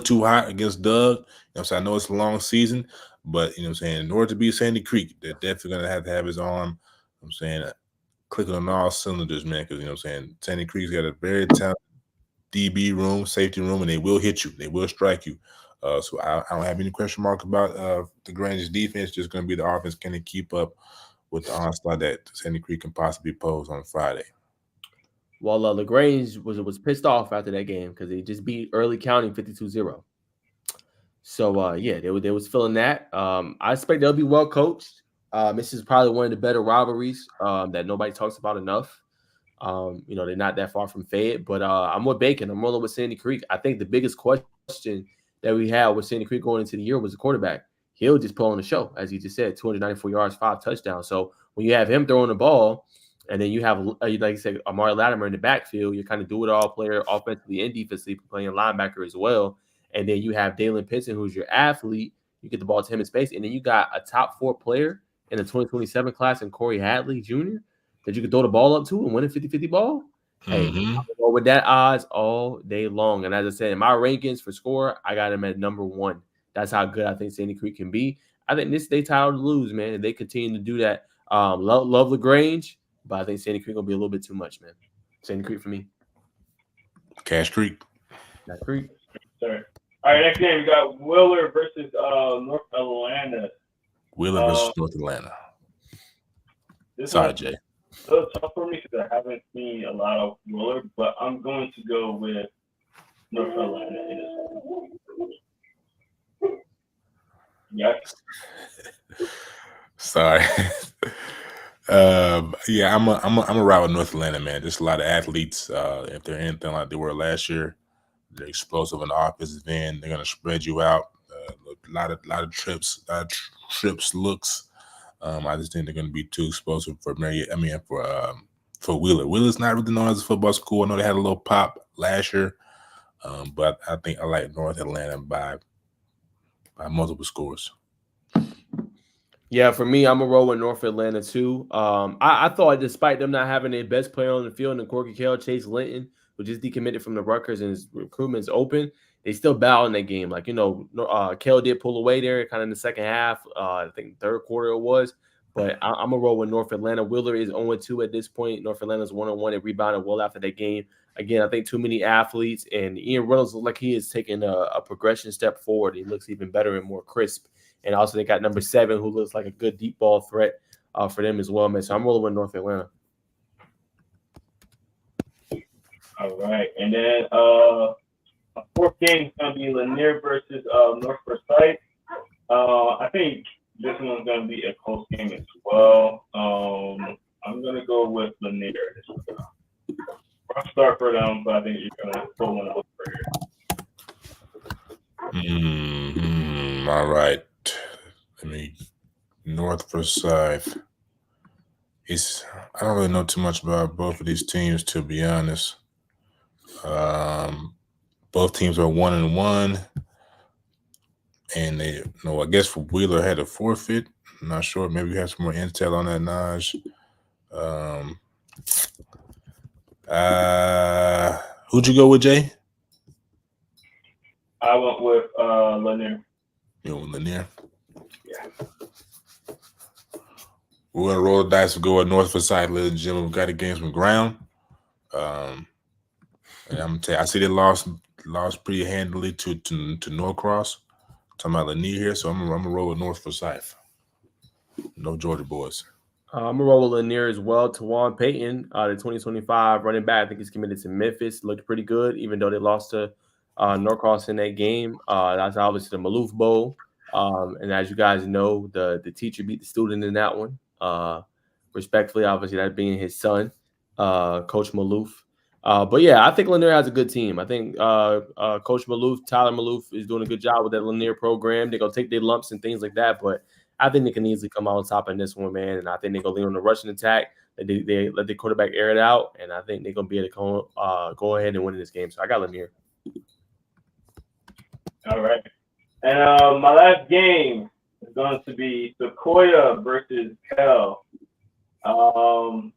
too hot against Doug. You know what I'm saying? I know it's a long season, but you know what I'm saying, in order to beat Sandy Creek, they're definitely gonna have his arm, I'm saying, clicking on all cylinders, man, because you know what I'm saying, Sandy Creek's got a very talented DB room, safety room, and they will hit you, they will strike you. So I don't have any question mark about the Grange's defense. Just gonna be the offense. Can they keep up with the onslaught that Sandy Creek can possibly pose on Friday? Well, LaGrange was pissed off after that game because they just beat Early County 52-0. So yeah, they was feeling that. I expect they'll be well coached. This is probably one of the better rivalries that nobody talks about enough. You know, they're not that far from Fayette, but I'm with Bacon. I'm rolling with Sandy Creek. I think the biggest question that we had with Sandy Creek going into the year was the quarterback. He'll just put on the show, as you just said, 294 yards, 5 touchdowns. So when you have him throwing the ball, and then you have, like you said, Amari Latimer in the backfield, you're kind of do-it-all player offensively and defensively, playing linebacker as well. And then you have Dalen Pinson, who's your athlete. You get the ball to him in space. And then you got a top 4 player in the 2027 class in Corey Hadley Jr. that you can throw the ball up to and win a 50-50 ball. Hey, I'm going with that odds all day long. And as I said, in my rankings for score, I got him at number 1. That's how good I think Sandy Creek can be. I think they tired to lose, man. And they continue to do that. Love LaGrange, but I think Sandy Creek will be a little bit too much, man. Sandy Creek for me. Cash Creek. Cash Creek. Sorry. All right, next game we got Wheeler versus North Atlanta. Wheeler versus North Atlanta. Sorry, Jay. It's a little tough for me because I haven't seen a lot of Wheeler, but I'm going to go with North Atlanta in this one. Yes. Sorry. Yeah, I'm a ride with North Atlanta, man. There's a lot of athletes. If they're anything like they were last year, they're explosive in the offensive end. They're gonna spread you out. A lot of trips, looks. I just think they're gonna be too explosive for Wheeler. Wheeler's not really known as a football school. I know they had a little pop last year, but I think I like North Atlanta by multiple scores. Yeah, for me, I'm a roll with North Atlanta too. I thought despite them not having their best player on the field in Corky Kell, Chase Linton, who just decommitted from the Rutgers and his recruitment's open, they still battle in that game. Like, you know, Kell did pull away there kind of in the second half. I think third quarter it was. But I'm a roll with North Atlanta. Wheeler is 0-2 at this point. North Atlanta's 1-1. It rebounded well after that game. Again, I think too many athletes, and Ian Reynolds looks like he is taking a progression step forward. He looks even better and more crisp. And also they got number 7, who looks like a good deep ball threat for them as well, man. So I'm rolling with North Atlanta. All right. And then a 4th game is going to be Lanier versus North Forsyth. I think this one's going to be a close game as well. I'm going to go with Lanier. I'll start for them, but I think you're going to pull one out for here. All right. North Forsyth. I don't really know too much about both of these teams, to be honest. Both teams are 1-1, and they, I guess Wheeler had a forfeit. I'm not sure. Maybe you have some more intel on that, Najeh. Who'd you go with, Jay? I went with Lanier. You went with Lanier? Yeah. We're gonna roll the dice and go at North Forsyth, ladies and gentlemen. We got to gain some ground. And I'm gonna tell you, I see they lost pretty handily to Norcross. Talking about Lanier here, so I'm gonna roll with North Forsyth. No Georgia boys. I'm gonna roll with Lanier as well. Tawan Payton, the 2025 running back, I think he's committed to Memphis. Looked pretty good, even though they lost to Norcross in that game. That's obviously the Maloof Bowl. And as you guys know, the teacher beat the student in that one. Respectfully, obviously, that being his son, Coach Maloof. But yeah, I think Lanier has a good team. I think Coach Maloof, Tyler Maloof, is doing a good job with that Lanier program. They're gonna take their lumps and things like that, but I think they can easily come out on top in this one, man. And I think they're gonna lean on the rushing attack. They let the quarterback air it out, and I think they're gonna be able to go ahead and win this game. So I got Lanier. All right. And my last game is going to be Sequoia versus Cal. I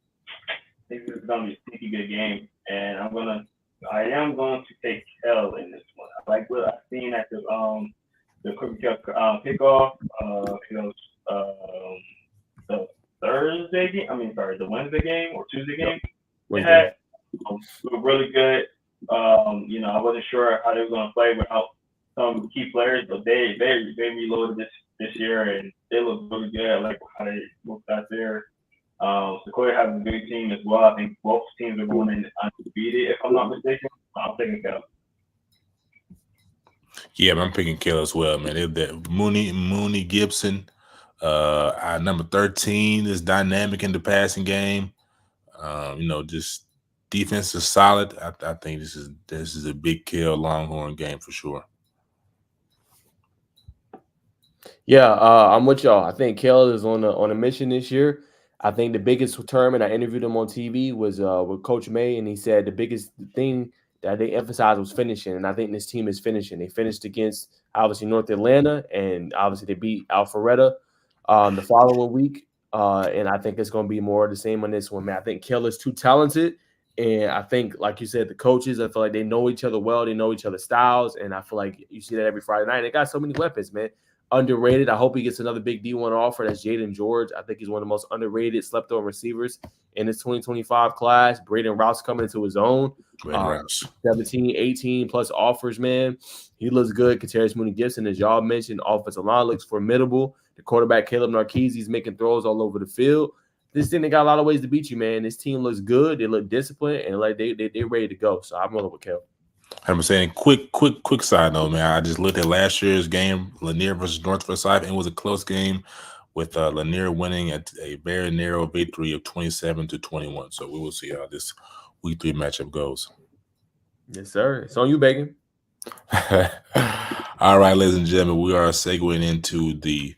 think this is going to be a sneaky good game, and I am going to take Cal in this one. I like what I've seen at the quick kickoff. The Thursday game. The Wednesday game or Tuesday game. They had really good. I wasn't sure how they were going to play without some key players, but they reloaded this year and they look really good. I like how they looked out there. Sequoia has a good team as well. I think both teams are going in undefeated, if I'm not mistaken. I'm taking Cal. Yeah, I'm picking Cal as well, man. That Mooney Gibson, number 13 is dynamic in the passing game. Just defense is solid. I think this is a big Cal Longhorn game for sure. Yeah, I'm with y'all. I think Cal is on a mission this year. I think the biggest term, and I interviewed him on TV, was with Coach May, and he said the biggest thing that they emphasized was finishing, and I think this team is finishing. They finished against, obviously, North Atlanta, and obviously they beat Alpharetta the following week, and I think it's going to be more of the same on this one, man. I think Cal is too talented, and I think, like you said, the coaches, I feel like they know each other well. They know each other's styles, and I feel like you see that every Friday night. They got so many weapons, man. Underrated. I hope he gets another big D1 offer. That's Jaden George. I think he's one of the most underrated, slept-on receivers in this 2025 class. Braden Rouse coming into his own. 17, 18 plus offers, man. He looks good. Katarius Mooney Gibson, as y'all mentioned, offensive line looks formidable. The quarterback, Caleb Narkeezy, is making throws all over the field. This thing, they got a lot of ways to beat you, man. This team looks good. They look disciplined, and like they're ready to go. So I'm rolling with Cal. I'm saying quick side note, man. I just looked at last year's game, Lanier versus North Forsyth, and it was a close game with Lanier winning at a very narrow victory of 27-21. So we will see how this week 3 matchup goes. Yes, sir. It's on you, Bacon. All right, ladies and gentlemen, we are segueing into the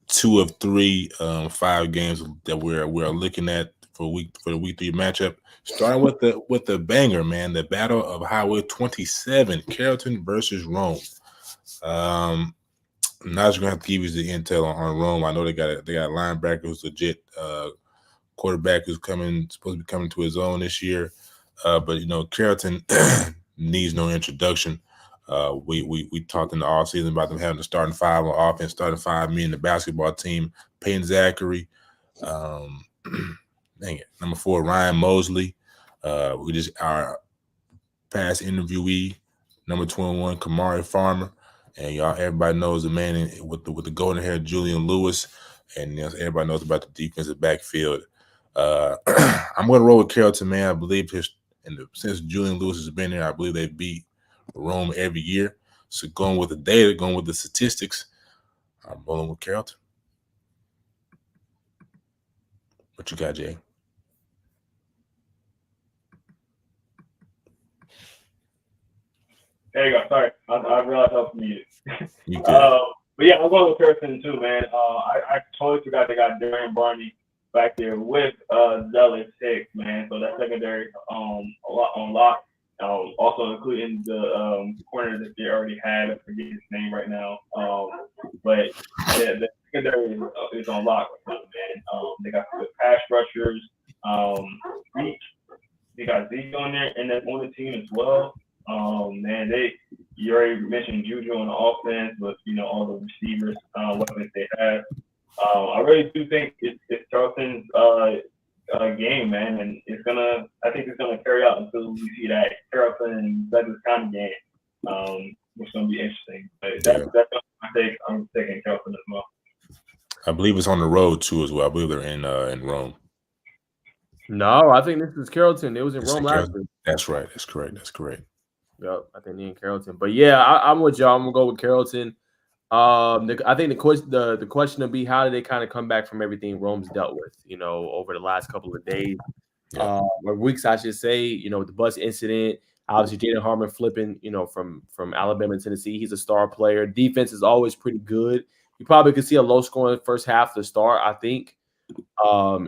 2 of 3 5 games that we're looking at for the week 3 matchup. Starting with the banger, man, the Battle of Highway 27, Carrollton versus Rome. I'm not just gonna have to give you the intel on Rome. I know they got a linebacker who's legit, quarterback who's supposed to be coming to his own this year. But Carrollton needs no introduction. We talked in the offseason about them having the starting 5 on offense, starting 5 me and the basketball team, Peyton Zachary. Dang it. Number 4, Ryan Mosley. We just our past interviewee, number 21, Kamari Farmer. And everybody knows the man with the golden hair, Julian Lewis. And everybody knows about the defensive backfield. I'm going to roll with Carrollton, man. I believe since Julian Lewis has been there, I believe they beat Rome every year. So going with the data, going with the statistics, I'm rolling with Carrollton. What you got, Jay? There you go. Sorry, I realized I was muted. You good. But yeah, I'm going with Carrollton too, man. I totally forgot they got Darian Barney back there with Zealous Hicks, man. So that secondary a lot on lock. Also including the corner that they already had. I forget his name right now. But yeah, the secondary is on lock right now, man. They got good pass rushers. They got Zeke on there and on the team as well. Man, you already mentioned Juju on the offense, but all the receivers, weapons they have. I really do think it's Charleston's game, man, and I think it's gonna carry out until we see that Charleston and Douglas County game, which is gonna be interesting. But that's my take. I'm taking Charleston as well. I believe it's on the road too as well. I believe they're in Rome. No, I think this is Carrollton. It was in Rome last year. That's right. That's correct. Yep, I think they're in Carrollton. But yeah, I'm with y'all. I'm gonna go with Carrollton. I think the question will be, how do they kind of come back from everything Rome's dealt with, over the last couple of days, or weeks, I should say. The bus incident. Obviously, Jaden Harmon flipping, from Alabama to Tennessee. He's a star player. Defense is always pretty good. You probably could see a low scoring first half to start, I think,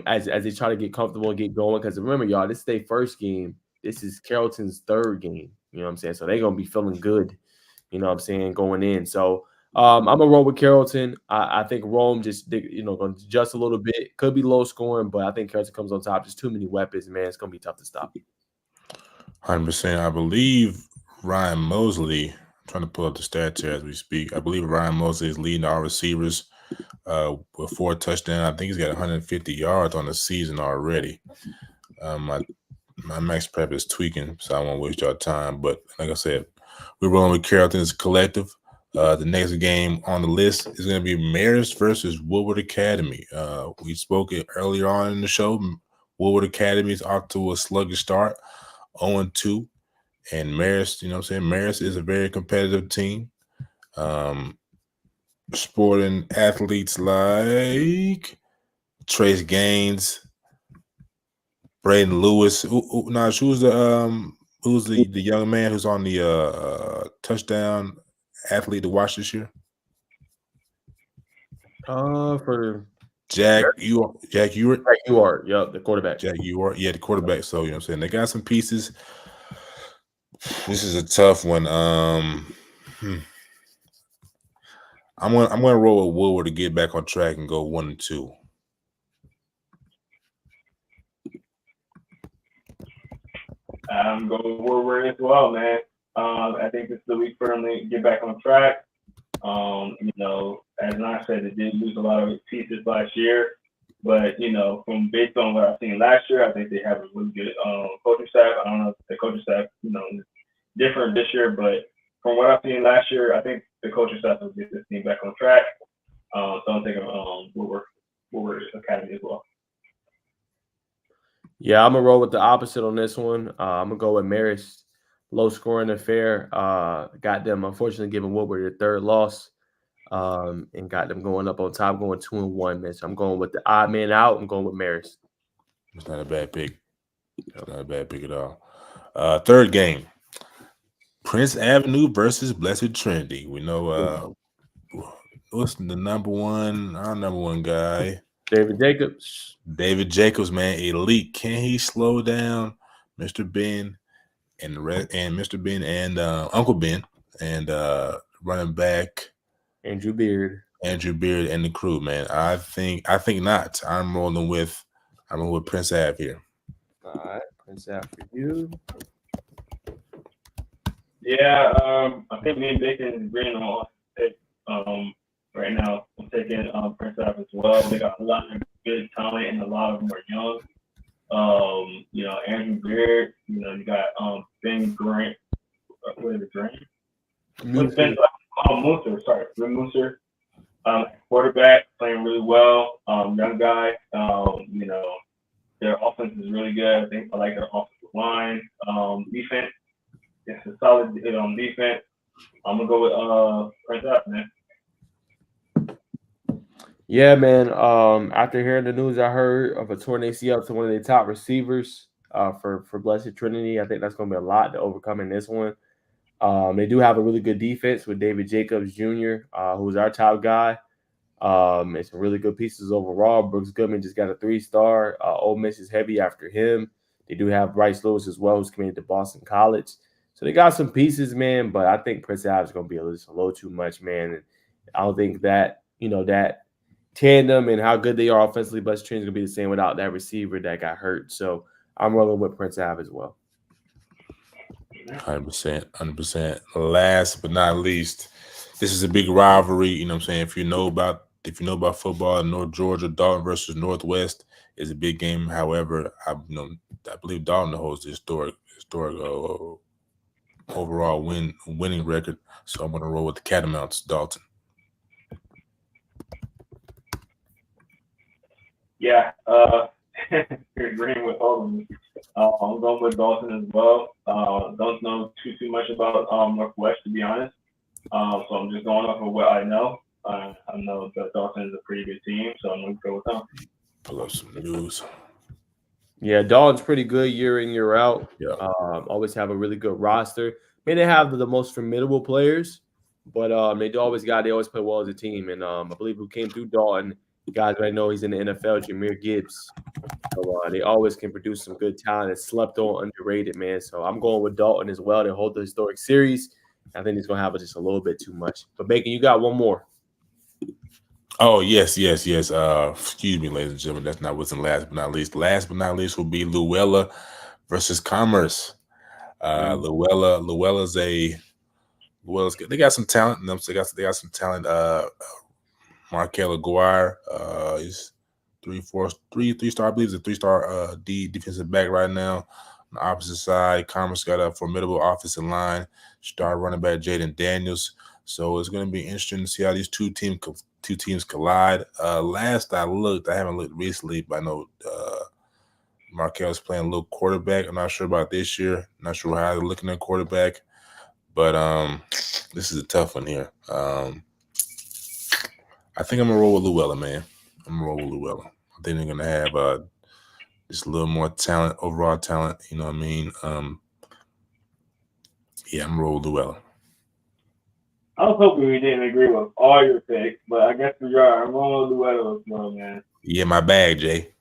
as they try to get comfortable and get going. Because remember, y'all, this is their first game. This is Carrollton's third game. You know what I'm saying? So they're gonna be feeling good. You know what I'm saying, going in. So I'm gonna roll with Carrollton. I think Rome just gonna adjust a little bit. Could be low scoring, but I think Carrollton comes on top. Just too many weapons, man. It's gonna be tough to stop. 100%. I believe Ryan Mosley. I'm trying to pull up the stats here as we speak. I believe Ryan Mosley is leading our receivers with 4 touchdowns. I think he's got 150 yards on the season already. My max prep is tweaking, so I won't waste your time. But like I said, we're rolling with Carrollton as a collective. The next game on the list is going to be Marist versus Woodward Academy. We spoke it earlier on in the show. Woodward Academy is off to a sluggish start, 0-2. And Marist, Marist is a very competitive team. Sporting athletes like Trace Gaines, Braden Lewis. Who's the young man who's on the touchdown athlete to watch this year? For Jack Ewart. Jack Ewart, yep, the quarterback. Jack Ewart, the quarterback. So you know what I'm saying, they got some pieces. This is a tough one. I'm gonna roll with Woodward to get back on track and go 1-2. I'm going with Woodward as well, man. I think this is the week for them to get back on track. As Najeh said, they did lose a lot of pieces last year, but from based on what I've seen last year, I think they have a really good coaching staff. I don't know if the coaching staff, is different this year, but from what I've seen last year, I think the coaching staff will get this team back on track. So I'm thinking Woodward Academy as well. Yeah, I'm gonna roll with the opposite on this one. I'm gonna go with Marist. Low scoring affair. Got them unfortunately giving Woodward their third loss, and got them going up on top, going 2-1, man. So I'm going with the odd man out. I'm going with Marist. It's not a bad pick. It's not a bad pick at all. Third game. Prince Avenue versus Blessed Trinity. We know what's our number one guy? David Jacobs. David Jacobs, man, elite. Can he slow down Mr. Ben and Mr. Ben and Uncle Ben and running back Andrew Beard and the crew, man? I think not. I'm rolling with Prince Ave here. All right, Prince Ave for you. Yeah, I think me and Bacon agreeing on right now. I'm taking Prince Ave as well. They got a lot of good talent, and a lot of them are young. Andrew Beard. You got Ben Grant. What is it, Grant? Moustapha. Sorry, Ben Moustapha. Quarterback playing really well. Young guy. Their offense is really good. I like their offensive line. Defense. It's a solid defense. I'm gonna go with Prince Ave, man. Yeah, man. After hearing the news, I heard of a torn ACL to one of their top receivers for Blessed Trinity. I think that's going to be a lot to overcome in this one. They do have a really good defense with David Jacobs Jr., who's our top guy. It's some really good pieces overall. Brooks Goodman just got a 3-star. Ole Miss is heavy after him. They do have Bryce Lewis as well, who's committed to Boston College. So they got some pieces, man, but I think Prince Ave is going to be a little too much, man. And I don't think that, that tandem and how good they are offensively, Blessed Trinity is going to be the same without that receiver that got hurt. So I'm rolling with Prince Ave as well. 100%. Last but not least, this is a big rivalry. You know what I'm saying? If you know about if you know about football, North Georgia, Dalton versus Northwest is a big game. However, I believe Dalton holds the historic overall winning record. So I'm going to roll with the Catamounts, Dalton. Yeah, agreeing with all of them. I'm going with Dalton as well. Don't know too much about Northwest, to be honest. So I'm just going off of what I know. I know that Dalton is a pretty good team, so I'm going to go with them. Pull up some news. Yeah, Dalton's pretty good year in, year out. Yeah. Always have a really good roster. May they have the most formidable players, but they always play well as a team. And I believe who came through Dalton, you guys right know he's in the NFL, Jahmyr Gibbs. So they always can produce some good talent. It's slept on, underrated, man. So I'm going with Dalton as well. They hold the historic series. I think he's going to have just a little bit too much. But Bacon, you got one more. Oh, yes. Excuse me, ladies and gentlemen. That's not what's in last but not least. Last but not least will be Luella versus Commerce. Luella's they got some talent. They got some talent. Markel Aguirre, he's three-star, I believe, he's a 3-star defensive back right now. On the opposite side, Commerce got a formidable offensive line. Star running back Jaden Daniels. So it's going to be interesting to see how these two teams collide. Last I looked, I haven't looked recently, but I know Markel's playing a little quarterback. I'm not sure about this year. I'm not sure how they're looking at quarterback. But this is a tough one here. I think I'm going to roll with Luella, man. I'm going to roll with Luella. I think they're going to have just a little more talent, overall talent. You know what I mean? Yeah, I'm going to roll with Luella. I was hoping we didn't agree with all your picks, but I guess we are. I'm going with Luella as well, man. Yeah, my bag, Jay.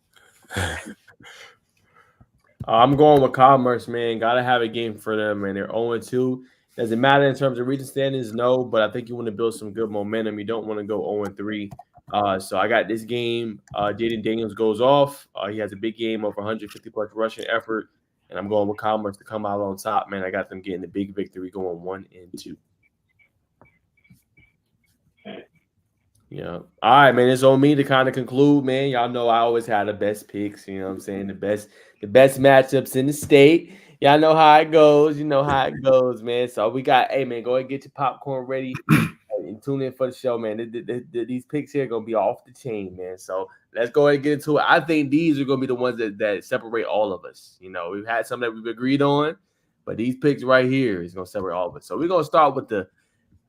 I'm going with Commerce, man. Got to have a game for them, man. They're 0-2. Does it matter in terms of region standings? No, but I think you want to build some good momentum. You don't want to go 0-3. So I got this game. Jaden Daniels goes off. He has a big game, over 150-plus rushing effort, and I'm going with Commerce to come out on top, man. I got them getting the big victory, going 1-2. Yeah. All right, man. It's on me to kind of conclude, man. Y'all know I always had the best picks. You know what I'm saying? The best matchups in the state. Y'all know how it goes. You know how it goes, man. So we got, hey, man, go ahead and get your popcorn ready and tune in for the show, man. These picks here are going to be off the chain, man. So let's go ahead and get into it. I think these are going to be the ones that separate all of us. You know, we've had some that we've agreed on, but these picks right here is going to separate all of us. So we're going to start with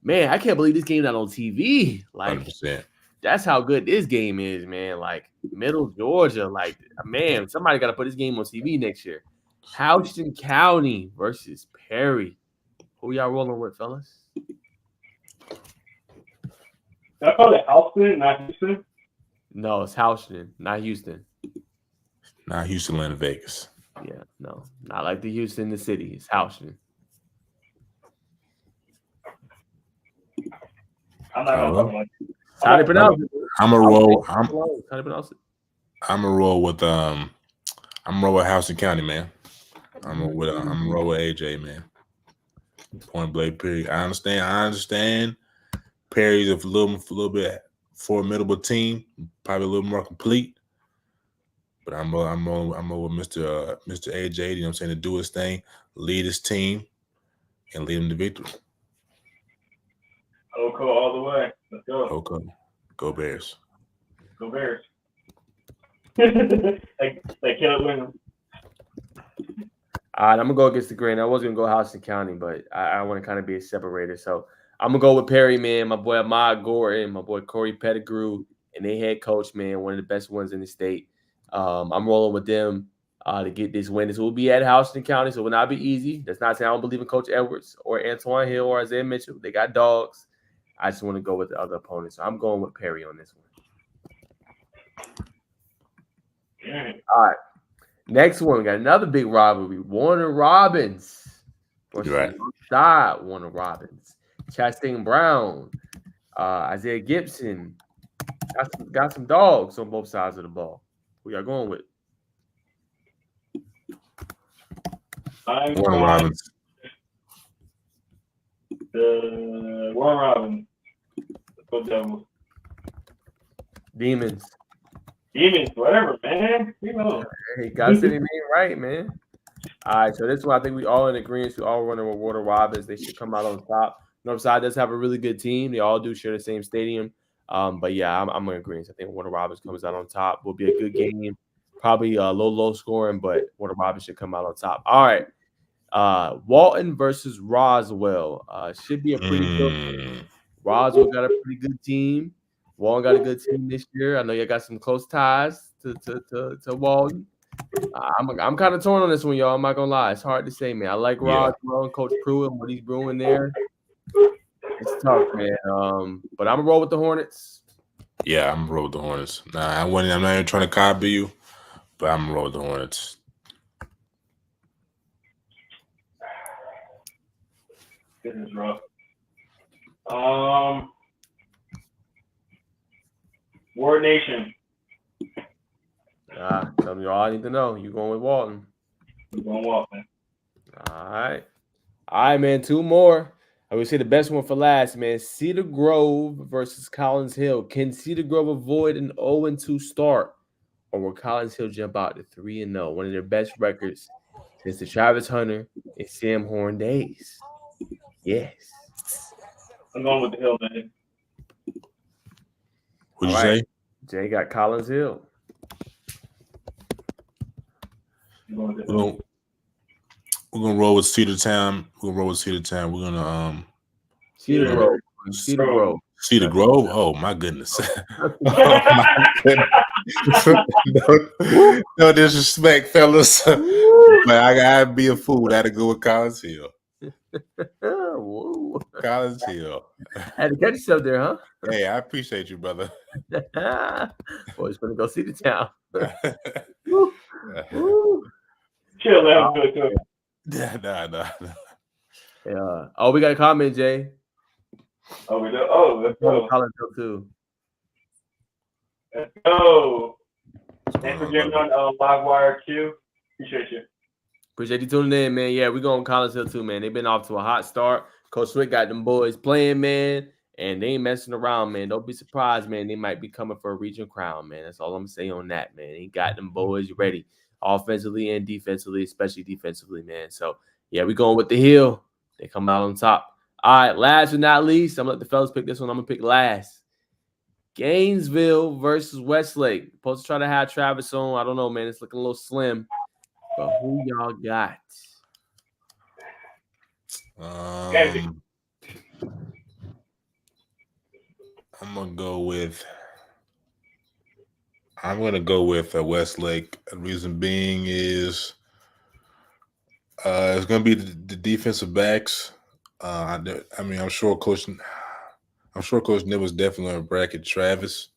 man, I can't believe this game's not on TV. Like, 100%. That's how good this game is, man. Like, Middle Georgia. Like, man, somebody got to put this game on TV next year. Houston County versus Perry. Who y'all rolling with, fellas? Did I call it Houston, not Houston? No, it's Houston, not Houston. Not Houston, Land, Vegas. Yeah, no. Not like the Houston, the city. It's Houston. I'm not going to talk about it. How do you pronounce it? I'm a roll. How do you pronounce it? I'm a roll with Houston County, man. I'm a roll with AJ, man. Point blank, period. I understand. Perry's a little bit formidable team, probably a little more complete. But I'm with Mr. AJ. You know what I'm saying, to do his thing, lead his team, and lead him to victory. Oko all the way. Let's go. Oko. Go Bears. Go Bears. like Caleb Williams. All right, I'm going to go against the grain. I was going to go Houston County, but I want to kind of be a separator. So I'm going to go with Perry, man, my boy Ahmad Gordon, my boy Corey Pettigrew, and their head coach, man, one of the best ones in the state. I'm rolling with them to get this win. This will be at Houston County, so it will not be easy. That's not saying I don't believe in Coach Edwards or Antoine Hill or Isaiah Mitchell. They got dogs. I just want to go with the other opponent. So I'm going with Perry on this one. All right. Next one, we got another big rivalry. Warner Robins versus Warner Robins. Chastain Brown, Isaiah Gibson. Got some dogs on both sides of the ball. Who y'all going with? Warner Robins. Warren Robins. Let's go Devils. Demons. Demons, whatever, man. You know. Hey, got to say their name right, man. All right, so this one I think we all in agreement. We all running with Warner Robins. They should come out on top. Northside does have a really good team. They all do share the same stadium. But yeah, I'm in agreement. I think Warner Robins comes out on top. Will be a good game. Probably low scoring, but Warner Robins should come out on top. All right. Walton versus Roswell. Should be a pretty good. Roswell got a pretty good team. Walton got a good team this year. I know you got some close ties to Walton. I'm kind of torn on this one, y'all. I'm not gonna lie. It's hard to say, man. I like Roswell and Coach Pruitt and what he's brewing there. It's tough, man. But I'm gonna roll with the Hornets. Yeah, I'm gonna roll with the Hornets. Nah, I'm not even trying to copy you, but I'm gonna roll with the Hornets. This is rough. War Nation. Tell me all I need to know. You going with Walton? I'm going Walton. All right, man. Two more. I would say the best one for last, man. Cedar Grove versus Collins Hill. Can Cedar Grove avoid an 0-2 start, or will Collins Hill jump out to 3-0? One of their best records since the Travis Hunter and Sam Horn days. Yes. I'm going with the Hill, man. What'd you say? Jay got Collins Hill. We're gonna roll with Cedartown. We're gonna roll with Cedartown. We're gonna Cedar Grove. Cedar Grove. Cedar Grove. Oh my goodness. Oh my goodness. No disrespect, fellas. But I gotta be a fool. I gotta go with Collins Hill. Whoa. Collins Hill. Had to catch yourself there, huh? Hey, I appreciate you, brother. Boy's gonna go see the town. Chill, let him do it too. Nah. Yeah. Oh, we got a comment, Jay. Oh, we do. Oh, let's go. Collins Hill too. Let's go. Thanks for getting on Livewire Q. Appreciate you. Appreciate you tuning in, man. Yeah, we going Collins Hill too, man. They've been off to a hot start. Coach Swick got them boys playing, man, and they ain't messing around, man. Don't be surprised, man. They might be coming for a regional crown, man. That's all I'm saying on that, man. He got them boys ready, offensively and defensively, especially defensively, man. So yeah, we going with the Hill. They come out on top. All right, last but not least, I'm gonna let the fellas pick this one. I'm gonna pick last. Gainesville versus Westlake. Supposed to try to have Travis on. I don't know, man. It's looking a little slim. But who y'all got? I'm gonna go with Westlake. The reason being is it's gonna be the defensive backs. I mean, I'm sure Coach Nib was definitely gonna bracket Travis.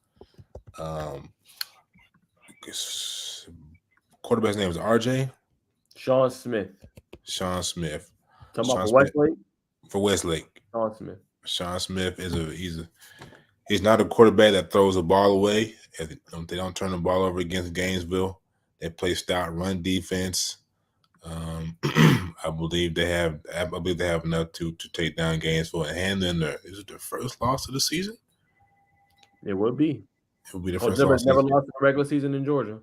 Quarterback's name is RJ. Sean Smith. Talking about for Westlake? For Westlake. Sean Smith. Sean Smith he's not a quarterback that throws the ball away. They don't turn the ball over against Gainesville. They play stout run defense. I believe they have enough to take down Gainesville and hand in is it their first loss of the season? It would be. It would be the first loss. Never lost in the regular season in Georgia.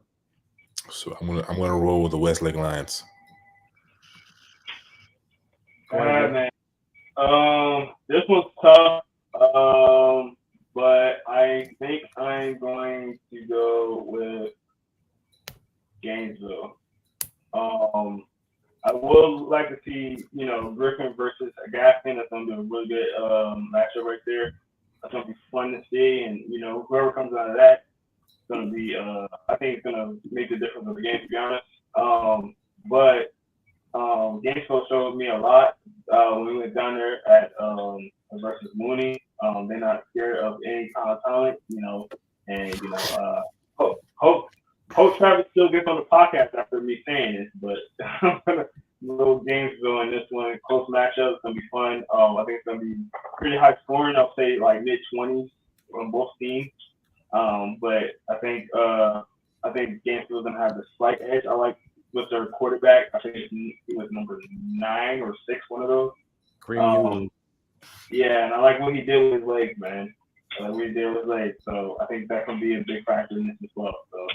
So I'm gonna roll with the Westlake Lions. All right, man. This one's tough. But I think I'm going to go with Gainesville. I would like to see, Griffin versus Gaston. That's going to be a really good matchup right there. That's going to be fun to see. And, whoever comes out of that, it's going to be, I think it's going to make the difference of the game, to be honest. But Gainesville showed me a lot when we went down there at versus Mooney. They're not scared of any kind of talent, and hope Travis still gets on the podcast after me saying this, but I'm gonna little Gainesville in this one, close matchup. It's gonna be fun. I think it's gonna be pretty high scoring. I'll say like mid-20s on both teams. But I think Gainesville's gonna have the slight edge. I like with their quarterback. I think he was number 9 or 6, one of those. Cream. Yeah, and I like what he did with his legs, man. like we did with Lake. So I think that can be a big factor in this as well. So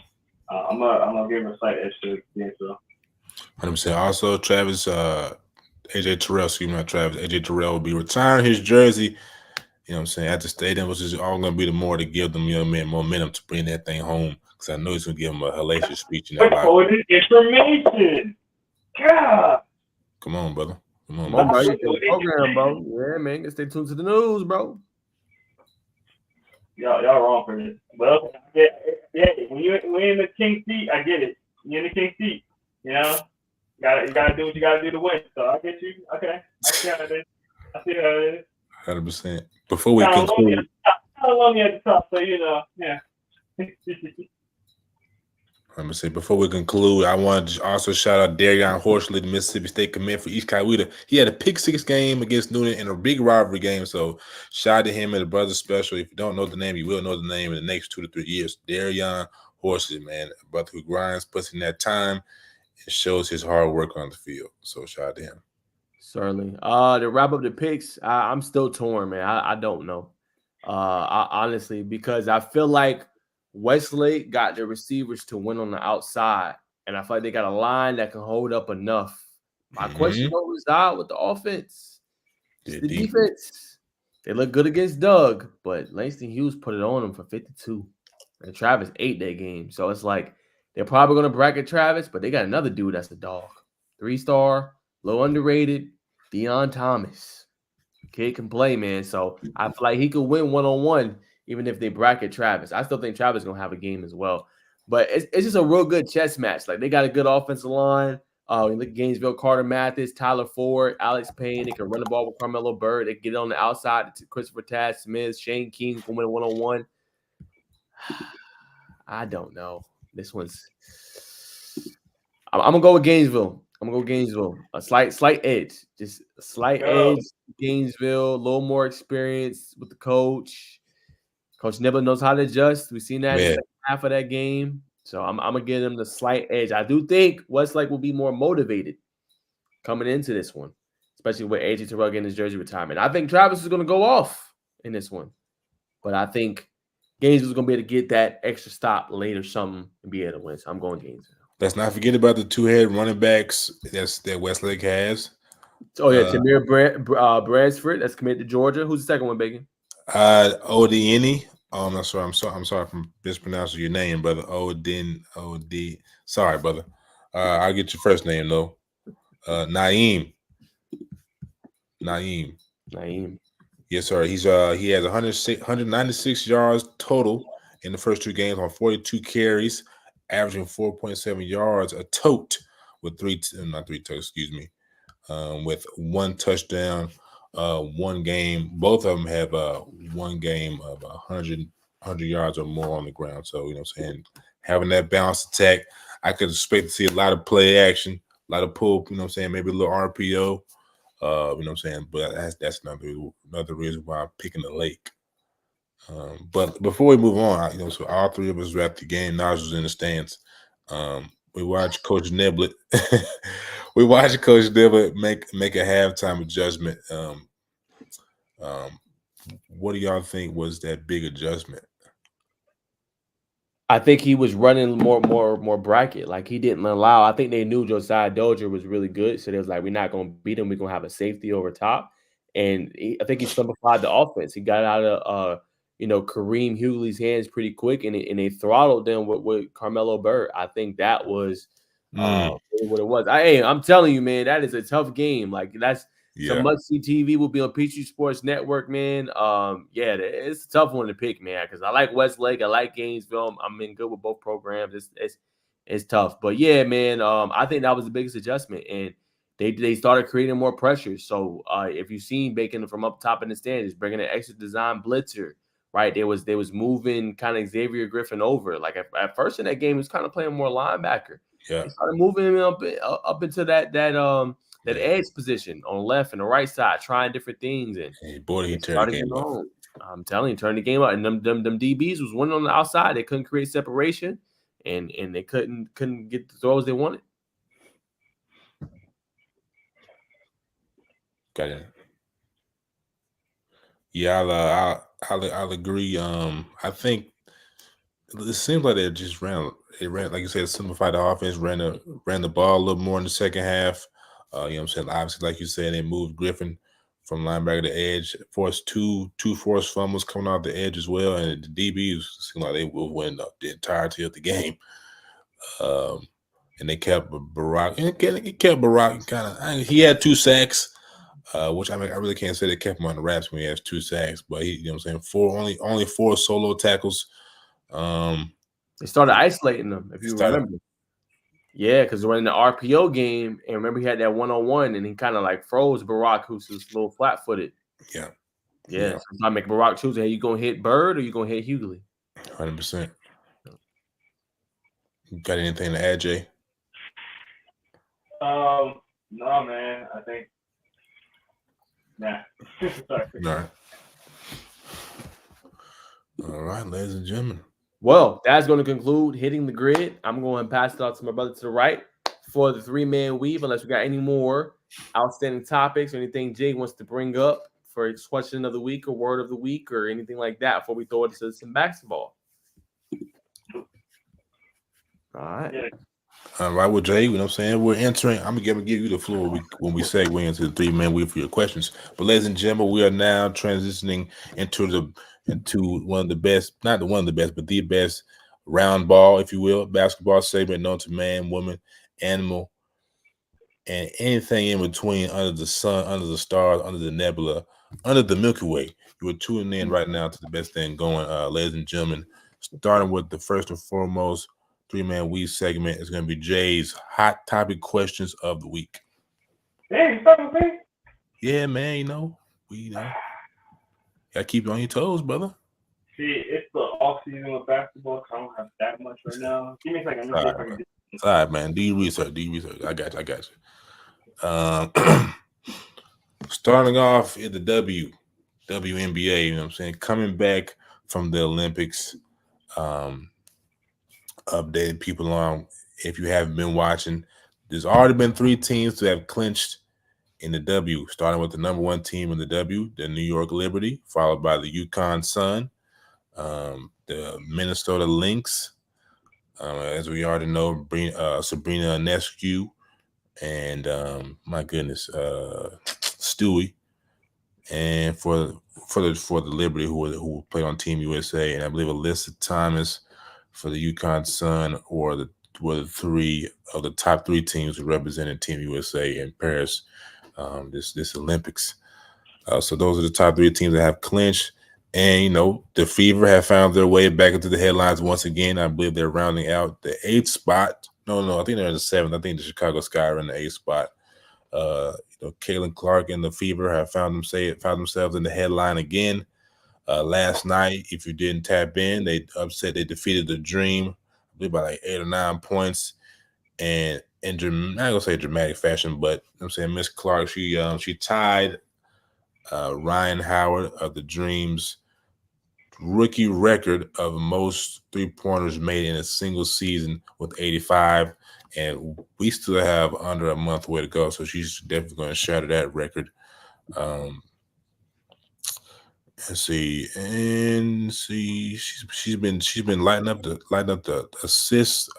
I'm gonna give her a slight edge to Gainesville. 100%. Also, Travis, AJ Terrell, excuse me, not Travis. AJ Terrell will be retiring his jersey. You know what I'm saying? At the stadium, which is all going to be the more to give them, you know what I mean, momentum to bring that thing home. Because I know he's going to give them a hellacious speech in that locker. Withholding information. God. Come on, brother. Come on, bro. You can program, bro. Yeah, man. Stay tuned to the news, bro. Y'all wrong for this. Well, yeah. When you're in the king seat, I get it. You're in the king seat. You know, you gotta do what you gotta do to win. So I get you. Okay, I see how it is. 100%. Before we conclude, kind of lonely at the top, so you know, yeah. I'm gonna say before we conclude, I want to also shout out Darion Horsley, the Mississippi State commit for East Coweta. He had a pick six game against Noonan in a big rivalry game. So shout out to him and the brother special. If you don't know the name, you will know the name in the next 2 to 3 years. Darion Horsley, man, a brother who grinds, puts in that time, and shows his hard work on the field. So shout out to him. Certainly. To wrap up the picks, I'm still torn, man. I don't know. Honestly, because I feel like Westlake got the receivers to win on the outside, and I feel like they got a line that can hold up enough. My question don't reside with the offense. It's the defense. They look good against Doug, but Langston Hughes put it on them for 52. And Travis ate that game. So it's like they're probably going to bracket Travis, but they got another dude that's a dog. 3-star, low underrated, Deion Thomas. Kid can play, man. So I feel like he could win one-on-one even if they bracket Travis. I still think Travis is going to have a game as well. But it's just a real good chess match. Like, they got a good offensive line. Look at Gainesville, Carter Mathis, Tyler Ford, Alex Payne. They can run the ball with Carmelo Bird. They can get it on the outside to Christopher Taz Smith, Shane King can win one-on-one. I don't know. This one's – I'm going to go with Gainesville. A slight edge. Just a slight edge. Gainesville, a little more experience with the coach. Coach Nibbler knows how to adjust. We've seen that in the second half of that game. So I'm going to give them the slight edge. I do think Westlake will be more motivated coming into this one, especially with AJ Terrell getting his jersey retirement. I think Travis is going to go off in this one. But I think Gainesville's going to be able to get that extra stop late or something and be able to win. So I'm going Gainesville. Let's not forget about the two-head running backs that Westlake has. Oh, yeah, Tamir Bransford, that's committed to Georgia. Who's the second one, Bacon? OTE. I'm sorry for mispronouncing your name, brother. OD. Sorry, brother. I'll get your first name though. Naeem. Yes, sir. He has 196 yards total in the first 2 games on 42 carries, averaging 4.7 yards a tote with with 1 touchdown. 1 game. Both of them have 1 game of 100 yards or more on the ground. So, you know what I'm saying, having that balanced attack, I could expect to see a lot of play action, a lot of pull, you know what I'm saying, maybe a little RPO, you know what I'm saying, but that's another reason why I'm picking the Lake. But before we move on, so all 3 of us were at the game. Najeh was in the stands. We watched Coach Nibbler. We watched Coach Nibbler make a halftime adjustment. What do y'all think was that big adjustment? I think he was running more bracket. Like, he didn't allow. I think they knew Josiah Dozier was really good, so they was like, we're not going to beat him. We're going to have a safety over top. And I think he simplified the offense. He got out of Kareem Hughley's hands pretty quick, and they throttled them with Carmelo Bird. I think that was what it was. I'm telling you, man, that is a tough game. Like, that's some must-see TV. Will be on Peachtree Sports Network, man. It's a tough one to pick, man, because I like Westlake, I like Gainesville. I'm in good with both programs. It's tough, but yeah, man. I think that was the biggest adjustment, and they started creating more pressure. So if you've seen Bacon from up top in the stands, bringing an extra design blitzer. Right, they was moving kind of Xavier Griffin over. Like at first in that game, he was kind of playing more linebacker. Yeah, they started moving him up into that edge position on the left and the right side, trying different things. And he turned the game up. I'm telling you, turn the game up. And them DBs was winning on the outside. They couldn't create separation, and they couldn't get the throws they wanted. Got it. Yeah, I'll agree. I think it seems like they just ran like you said, simplified the offense, ran the ball a little more in the second half. You know what I'm saying? Obviously, like you said, they moved Griffin from linebacker to edge, forced two forced fumbles coming out the edge as well, and the DBs seemed like they will win the entirety of the game. And they kept Barack. It kept Barack kind of. He had 2 sacks, which I really can't say they kept him on the wraps when he has 2 sacks, but he, you know what I'm saying, only 4 solo tackles. They started isolating them, if you remember. Yeah, because we're in the RPO game, and remember he had that 1-on-1, and he kind of like froze Barack, who's a little flat-footed. Yeah. So I make Barack choose, hey, you gonna hit Bird or you gonna hit Hughley? 100%. Got anything to add, Jay? No, man. I think. Nah. Sorry. All right, ladies and gentlemen. Well, that's going to conclude Hitting the Grid. I'm going to pass it out to my brother to the right for the 3-man weave, unless we got any more outstanding topics or anything Jay wants to bring up for his question of the week or word of the week or anything like that before we throw it to some basketball. All right. Yeah. All right, well, Jay, you know what I'm saying? We're entering. I'm going to give you the floor when we segue into the 3-man weave for your questions. But ladies and gentlemen, we are now transitioning into one of the best, not the one of the best, but the best round ball, if you will, basketball segment known to man, woman, animal, and anything in between under the sun, under the stars, under the nebula, under the Milky Way. You are tuning in right now to the best thing going, ladies and gentlemen. Starting with the first and foremost 3-man weave segment is going to be Jay's hot topic questions of the week. Hey, you talking to me? Yeah, man, you know, gotta keep you on your toes, brother. See, it's the off season with basketball, so I don't have that much right now. Give me a second. All right, man. Do your research. I got you. Starting off in the WNBA, you know what I'm saying? Coming back from the Olympics, updated people on, if you haven't been watching, there's already been 3 teams that have clinched in the W, starting with the number 1 team in the W, the New York Liberty, followed by the UConn Sun, the Minnesota Lynx, as we already know, Sabrina Ionescu, and my goodness, Stewie, and for the Liberty who play on Team USA, and I believe Alyssa Thomas for the UConn Sun, were the 3 of the top 3 teams who represented Team USA in Paris this Olympics. So those are the top 3 teams that have clinched. And, you know, the Fever have found their way back into the headlines once again. I believe they're rounding out the 8th spot. No, I think they're in the 7th. I think the Chicago Sky are in the 8th spot. Caitlin Clark and the Fever have found themselves in the headline again. Last night, if you didn't tap in, they defeated the Dream, I believe by like 8 or 9 points. And in I'm not gonna say dramatic fashion, but I'm saying Miss Clark, she tied Ryan Howard of the Dream's rookie record of most 3-pointers made in a single season with 85, and we still have under a month way to go, so she's definitely going to shatter that record. She's been lighting up the assist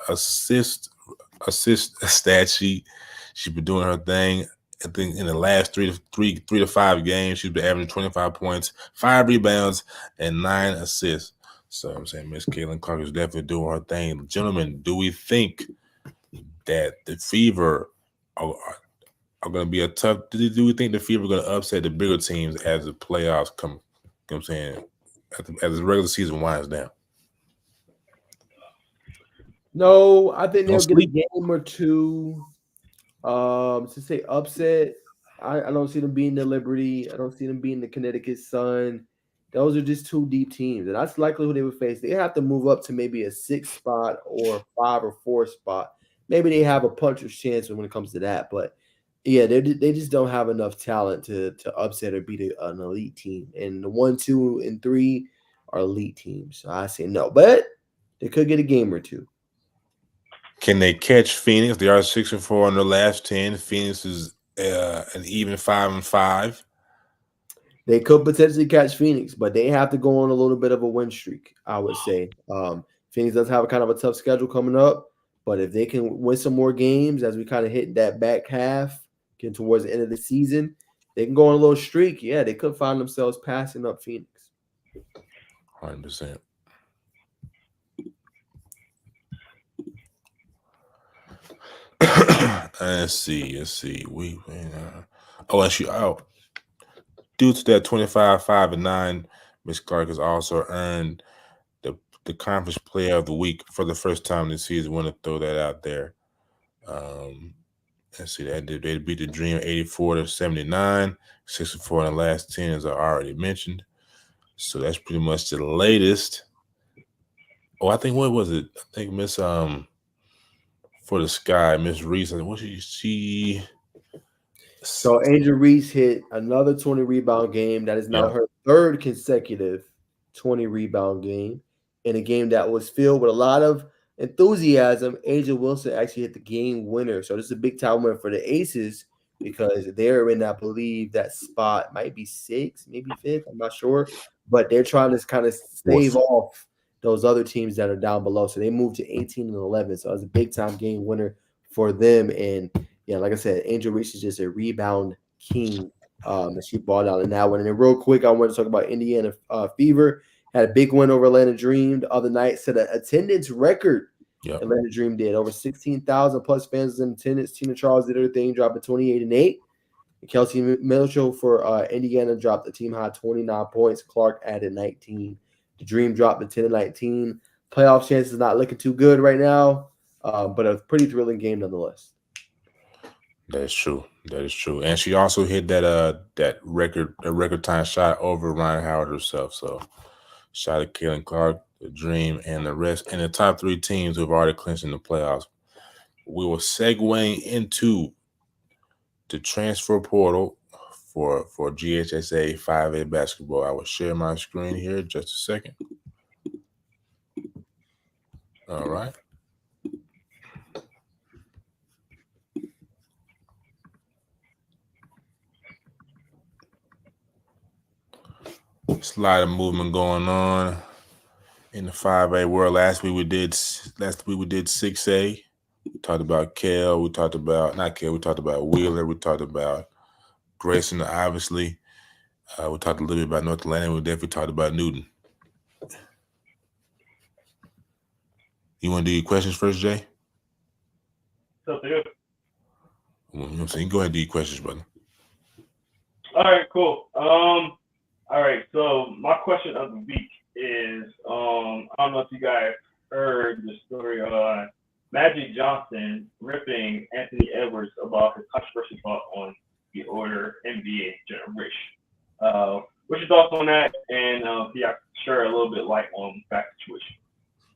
stat sheet. She's been doing her thing. I think in the last 3 to 5 games, she's been averaging 25 points, 5 rebounds, and 9 assists. So I'm saying Miss Caitlin Clark is definitely doing her thing. Gentlemen, do we think that the Fever are going to be a tough? Do we think the Fever are going to upset the bigger teams as the playoffs come? You know what I'm saying, as the regular season winds down? No, I think they'll get a game or 2. To say upset, I don't see them beating the Liberty. I don't see them beating the Connecticut Sun. Those are just 2 deep teams, and that's likely who they would face. They have to move up to maybe a 6th spot or 5 or 4 spot. Maybe they have a puncher's chance when it comes to that, but yeah, they just don't have enough talent to upset or beat an elite team. And the 1, 2, and 3 are elite teams. So I say no, but they could get a game or 2. Can they catch Phoenix? They are 6-4 in their last 10. Phoenix is an even 5-5. They could potentially catch Phoenix, but they have to go on a little bit of a win streak, I would say. Phoenix does have a kind of a tough schedule coming up, but if they can win some more games as we kind of hit that back half, getting towards the end of the season, they can go on a little streak. Yeah, they could find themselves passing up Phoenix. 100%. Let's see. Due to that 25-5-9, Miss Clark has also earned the conference player of the week for the first time this season. Want to throw that out there. Let's see that they beat the Dream 84-79, 64 in the last 10, as I already mentioned. So that's pretty much the latest. Oh, I think what was it? I think Miss for the Sky, Miss Reese. What did she? So Angel Reese hit another 20 rebound game. That is now her third consecutive 20 rebound game in a game that was filled with a lot of enthusiasm. Angel Wilson actually hit the game winner. So this is a big time win for the Aces because they're in, I believe, that spot might be 6th, maybe 5th. I'm not sure. But they're trying to kind of stave off those other teams that are down below. So they moved to 18 and 11. So it was a big time game winner for them. And yeah, like I said, Angel Reese is just a rebound king. And she balled out in that one. And then real quick, I want to talk about Indiana Fever. Had a big win over Atlanta Dream the other night. Set an attendance record. Yep. Atlanta Dream did. Over 16,000 plus fans in attendance. Tina Charles did her thing, dropping 28-8. And Kelsey Mitchell for Indiana dropped the team high 29 points. Clark added 19. The Dream dropped to 10-19. Playoff chances not looking too good right now, but a pretty thrilling game nonetheless. That is true. And she also hit that record time shot over Ryan Howard herself. So shout out to Kaylin Clark, the Dream, and the rest, and the top 3 teams who have already clinched in the playoffs. We will segue into the transfer portal for GHSA 5A basketball. I will share my screen here just a second. All right. There's a lot of movement going on in the 5A world. Last week we did 6A. We talked about Kel. We talked about Wheeler. We talked about Grayson, obviously. We talked a little bit about North Atlanta. We definitely talked about Newton. You want to do your questions first, Jay? So good. You know what I'm saying? Go ahead and do your questions, brother. All right, cool. All right, so my question of the week is, I don't know if you guys heard the story of Magic Johnson ripping Anthony Edwards about his controversial thought on the older NBA generation. What's your thoughts on that? And can you share a little bit light on that situation?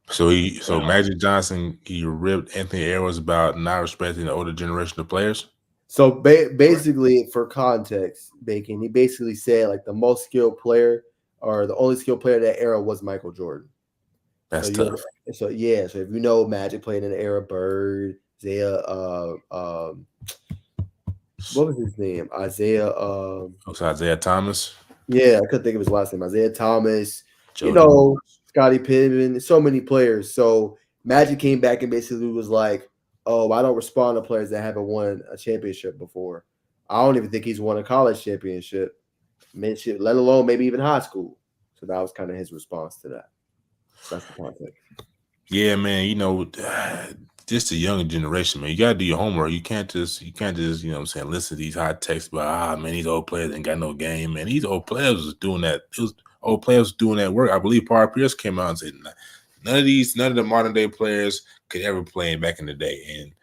So Magic Johnson, he ripped Anthony Edwards about not respecting the older generation of players. So basically, for context, Bacon, he basically said like the most skilled player or the only skilled player of that era was Michael Jordan. That's tough. So if you know Magic played in the era, Bird, Isaiah, what was his name? Isaiah. Isaiah Thomas. Yeah, I couldn't think of his last name. Isaiah Thomas. Joe Scottie Pippen. So many players. So Magic came back and basically was like, "Oh, I don't respond to players that haven't won a championship before. I don't even think he's won a college championship, let alone maybe even high school." So that was kind of his response to that. That's the context. Yeah, man. Just the younger generation, man. You gotta do your homework. You can't just, you know what I'm saying, listen to these hot texts about man, these old players ain't got no game, man. These old players was doing that. Old players doing that work. I believe Paul Pierce came out and said none of the modern day players could ever play back in the day. And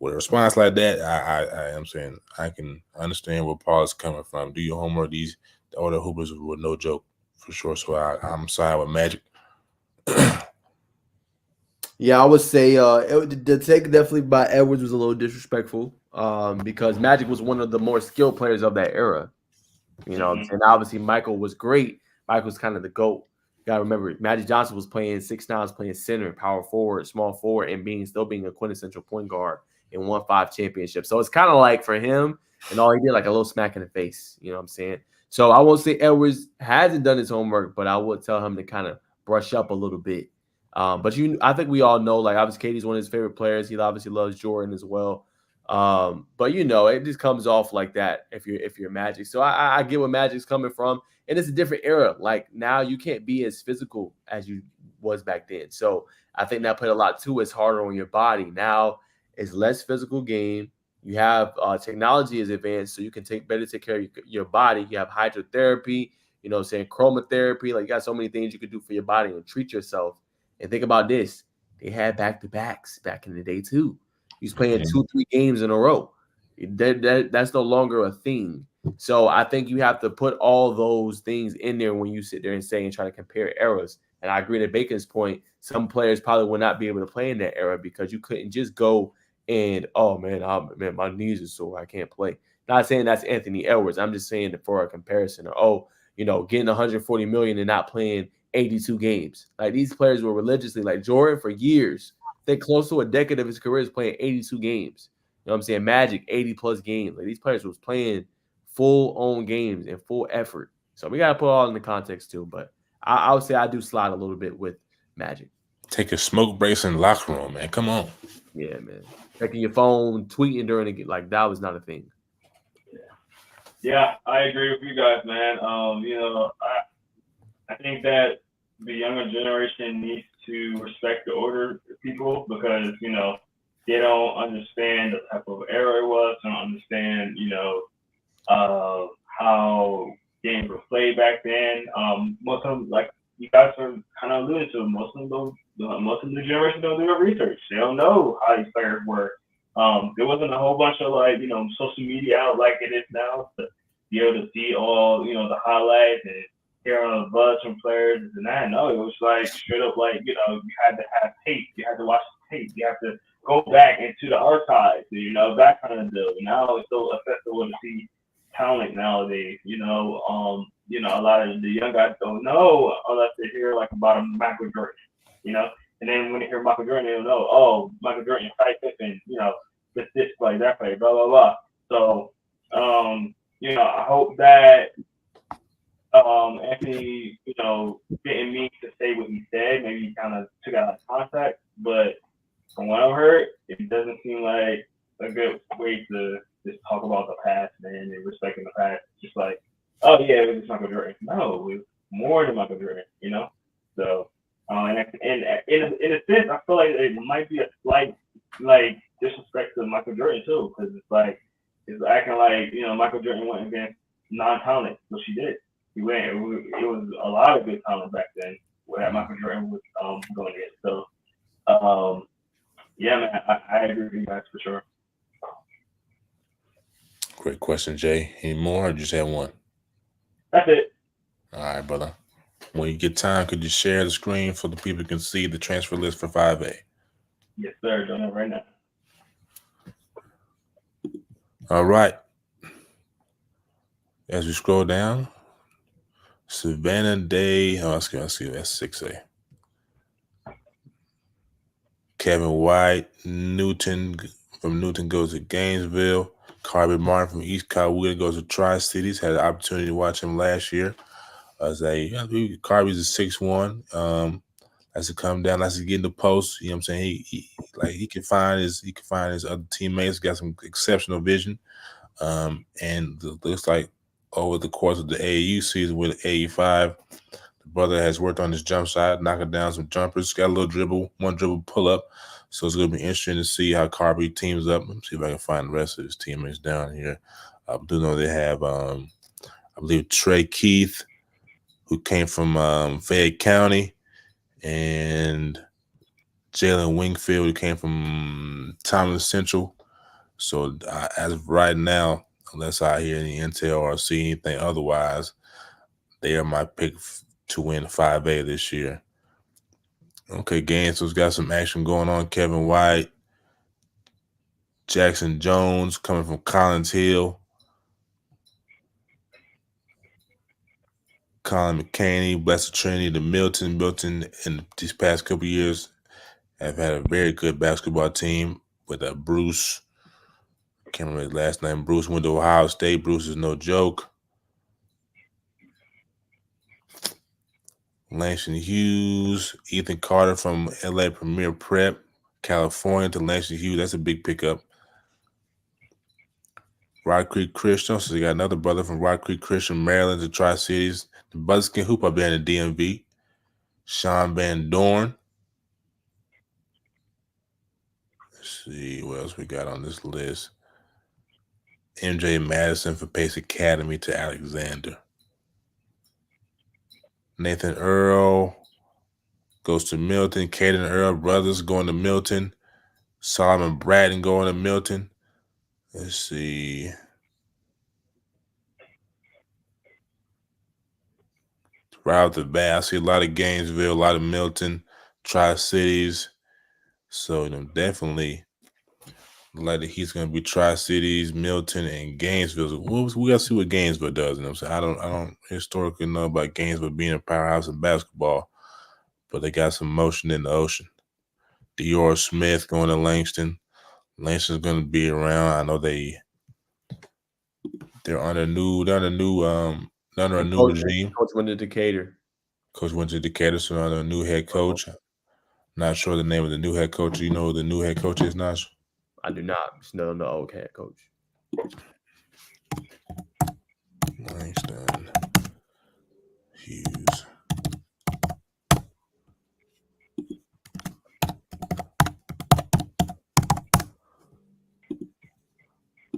with a response like that, I am saying I can understand where Paul is coming from. Do your homework. The older hoopers were no joke for sure. So I'm sorry with Magic. Yeah, I would say the take definitely by Edwards was a little disrespectful because Magic was one of the more skilled players of that era. And obviously Michael was great. Michael was kind of the GOAT. You got to remember, Magic Johnson was playing 6'9", playing center, power forward, small forward, and still being a quintessential point guard and won 5 championships. So it's kind of like for him, and all he did, like a little smack in the face. You know what I'm saying? So I won't say Edwards hasn't done his homework, but I would tell him to kind of brush up a little bit. But I think we all know, like, obviously, KD's one of his favorite players. He obviously loves Jordan as well. But it just comes off like that if you're Magic. So I get where Magic's coming from, and it's a different era. Like now, you can't be as physical as you was back then. So I think that put a lot to it. It's harder on your body. Now it's less physical game. You have technology is advanced, so you can take care of your body. You have hydrotherapy, chromotherapy. Like you got so many things you could do for your body and treat yourself. And think about this: they had back-to-backs back in the day too. He's playing 2-3 games in a row. That's no longer a thing. So I think you have to put all those things in there when you sit there and say and try to compare eras. And I agree to Bacon's point. Some players probably will not be able to play in that era because you couldn't just go and, oh man, my knees are sore, I can't play. Not saying that's Anthony Edwards. I'm just saying that for a comparison. Or getting 140 million and not playing 82 games. Like these players were religiously, like Jordan for years. They close to a decade of his career is playing 82 games. You know what I'm saying? Magic 80 plus games. Like these players was playing full on games and full effort. So we gotta put all in the context too. But I would say I do slide a little bit with Magic. Take a smoke breaks in the locker room, man. Come on. Yeah, man. Checking your phone, tweeting during the game, like that was not a thing. Yeah, I agree with you guys, man. I think that the younger generation needs to respect the older people because, they don't understand the type of era it was, don't understand, how games were played back then. Most of them, like you guys are kind of alluding to, most of the generation don't do their research. They don't know how these players were. There wasn't a whole bunch of social media out like it is now to be able to see all, the highlights and hear on the buzz from players and that. No, it was like straight up like, you had to have tape. You had to watch the tape. You have to go back into the archives, that kind of deal. Now it's so accessible to see talent nowadays. A lot of the young guys don't know unless they hear like about a Michael Jordan, and then when they hear Michael Jordan, they don't know, oh, Michael Jordan, Ty Pippen, this play, that play, blah, blah, blah. So, I hope that Anthony, didn't mean to say what he said. Maybe he kind of took out of context, but from what I've heard, it doesn't seem like a good way to just talk about the past, man, and respecting the past. Just like, oh yeah, it was just Michael Jordan. No, it was more than Michael Jordan, So, and in a sense, I feel like it might be a slight disrespect to Michael Jordan too, because it's acting like Michael Jordan went against non-talent, which he did. He went. It was a lot of good talent back then where Michael Jordan was going against. So, yeah, man, I agree with you guys for sure. Great question, Jay. Any more or just have one? That's it. All right, brother. When you get time, could you share the screen so the people can see the transfer list for 5A? Yes, sir. Doing it right now. All right. As we scroll down, Savannah Day. That's 6A. Kevin White, Newton from Newton goes to Gainesville. Carby Martin from East Coweta goes to Tri-Cities. Had the opportunity to watch him last year. Carby's a 6'1". Likes to come down, likes to get in the post. You know what I'm saying? He can find his other teammates. Got some exceptional vision. And looks like over the course of the AAU season with AE5, the brother has worked on his jump shot, knocking down some jumpers, got a little dribble, one dribble pull up. So it's going to be interesting to see how Carby teams up. Let me see if I can find the rest of his teammates down here. I do know they have, I believe, Trey Keith, who came from Fayette County, and Jalen Wingfield, who came from Thomas Central. So as of right now, unless I hear any intel or see anything otherwise, they are my pick to win 5A this year. Okay, Gainesville's got some action going on. Kevin White, Jackson Jones coming from Collins Hill, Colin McCaney, Blessed Trinity, the Milton in these past couple of years have had a very good basketball team with Bruce. I can't remember his last name. Bruce went to Ohio State. Bruce is no joke. Langston Hughes, Ethan Carter from LA Premier Prep, California to Langston Hughes. That's a big pickup. Rock Creek Christian. So you got another brother from Rock Creek Christian, Maryland to Tri-Cities. The brothers can hoop up there in the DMV. Sean Van Dorn. Let's see what else we got on this list. MJ Madison for Pace Academy to Alexander. Nathan Earl goes to Milton. Caden Earl brothers going to Milton. Solomon Bratton going to Milton. Let's see. Right off the bat, I see a lot of Gainesville, a lot of Milton, Tri-Cities. So, definitely like that he's going to be Tri-Cities, Milton, and Gainesville. We got to see what Gainesville does. I'm saying? I don't historically know about Gainesville being a powerhouse in basketball, but they got some motion in the ocean. Dior Smith going to Langston. Langston's going to be around. I know they're under a new regime. Coach went to Decatur. Coach went to Decatur, so under a new head coach. Not sure the name of the new head coach. You know who the new head coach is, Najeh? I do not. Just know the old head coach. Langston Hughes.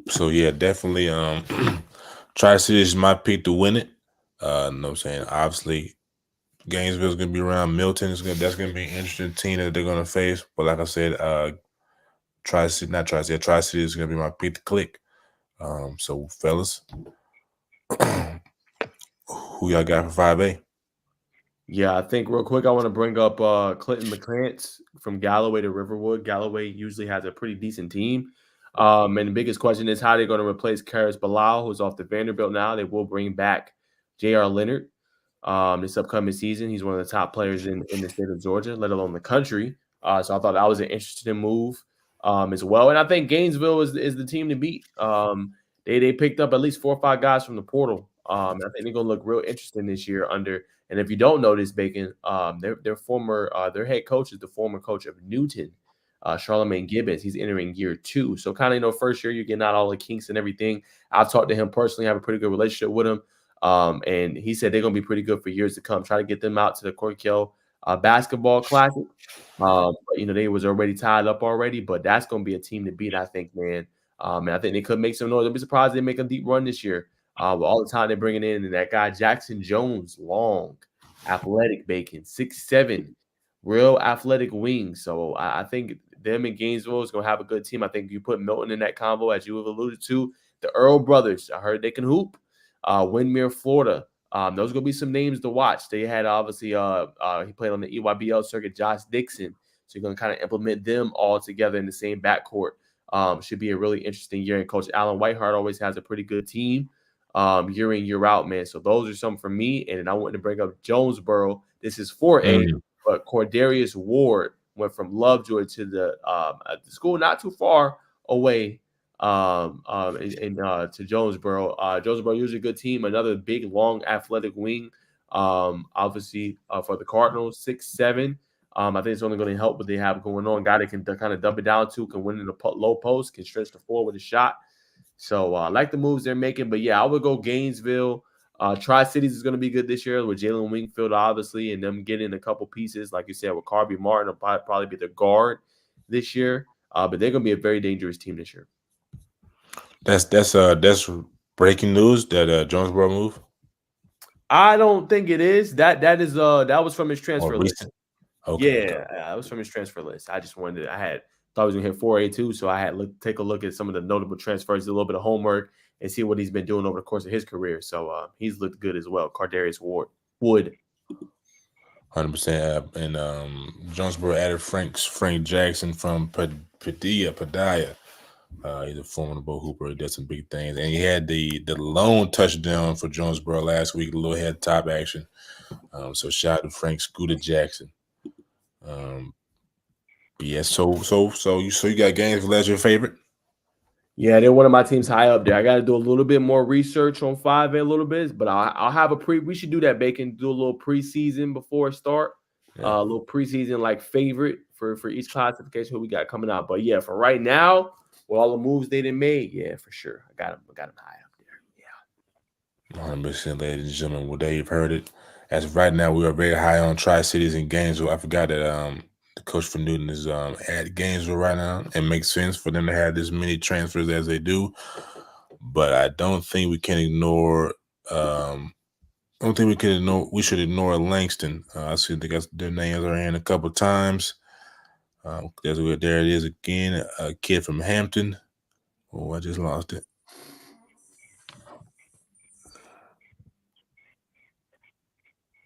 So yeah, definitely Tri-Cities is my pick to win it. You know what I'm saying? Obviously, Gainesville's gonna be around. Milton that's gonna be an interesting team that they're gonna face. But like I said, Tri-Cities is gonna be my pick to click. So fellas, who y'all got for 5A? Yeah, I think real quick I want to bring up Clinton McClance from Galloway to Riverwood. Galloway usually has a pretty decent team. And the biggest question is how they're going to replace Karis Bilal, who's off the Vanderbilt now. They will bring back J.R. Leonard this upcoming season. He's one of the top players in the state of Georgia, let alone the country. So I thought that was an interesting move as well. And I think Gainesville is the team to beat. They picked up at least 4 or 5 guys from the portal. I think they're going to look real interesting this year under. And if you don't know this, Bacon, their former their head coach is the former coach of Newton, Charlemagne Gibbons. He's entering year 2. So kind of, first year you're getting out all the kinks and everything. I've talked to him personally, have a pretty good relationship with him. And he said they're going to be pretty good for years to come. Try to get them out to the Corkill basketball classic. But, they was already tied up already, but that's going to be a team to beat, I think, man. And I think they could make some noise. I'd be surprised they make a deep run this year. With all the time they're bringing in, and that guy Jackson Jones, long, athletic, Bacon, 6'7", real athletic wing. So I think them and Gainesville is going to have a good team. I think you put Milton in that combo, as you have alluded to. The Earl brothers, I heard they can hoop. Windermere, Florida. Those are going to be some names to watch. They had, obviously, he played on the EYBL circuit, Josh Dixon. So you're going to kind of implement them all together in the same backcourt. Should be a really interesting year. And Coach Alan Whiteheart always has a pretty good team year in, year out, man. So those are some for me. And then I wanted to bring up Jonesboro. This is 4A, but Cordarius Ward went from Lovejoy to the school not too far away to Jonesboro. Jonesboro usually a good team. Another big, long, athletic wing. Obviously for the Cardinals, 6'7". I think it's only going to help what they have going on. Guy that can kind of dump it down to, can win in the low post, can stretch the floor with a shot. So I like the moves they're making. But, yeah, I would go Gainesville. Tri-Cities is going to be good this year with Jalen Wingfield, obviously, and them getting a couple pieces, like you said, with Carby Martin will probably be their guard this year. But they're going to be a very dangerous team this year. That's breaking news, that Jonesboro move? I don't think it is. That was from his transfer list. Okay. Yeah, that was from his transfer list. I just wanted thought he was going to hit 4A too, so I had take a look at some of the notable transfers, a little bit of homework, and see what he's been doing over the course of his career. So he's looked good as well. Cardarius Wood. 100%. And Jonesboro added Frank Jackson from Padilla. He's a formidable hooper. He did some big things. And he had the lone touchdown for Jonesboro last week, a little head top action. So shout out to Frank Scooter Jackson. Yeah, so you got Gainesville as your favorite? Yeah, they're one of my teams high up there. I got to do a little bit more research on 5A a little bit, but I'll have a we should do that, Bacon. Do a little preseason before it start. A little preseason like favorite for each classification who we got coming out. But yeah, for right now, with all the moves they done made, yeah, for sure. I got them high up there. Yeah. 100%, ladies and gentlemen. Well, there you've heard it. As of right now, we are very high on Tri-Cities and Gainesville. I forgot that the coach for Newton is at Gainesville right now. It makes sense for them to have this many transfers as they do. But I don't think we can ignore I don't think we can ignore. We should ignore Langston. I see their names are in a couple of times. There it is again. A kid from Hampton. Oh, I just lost it.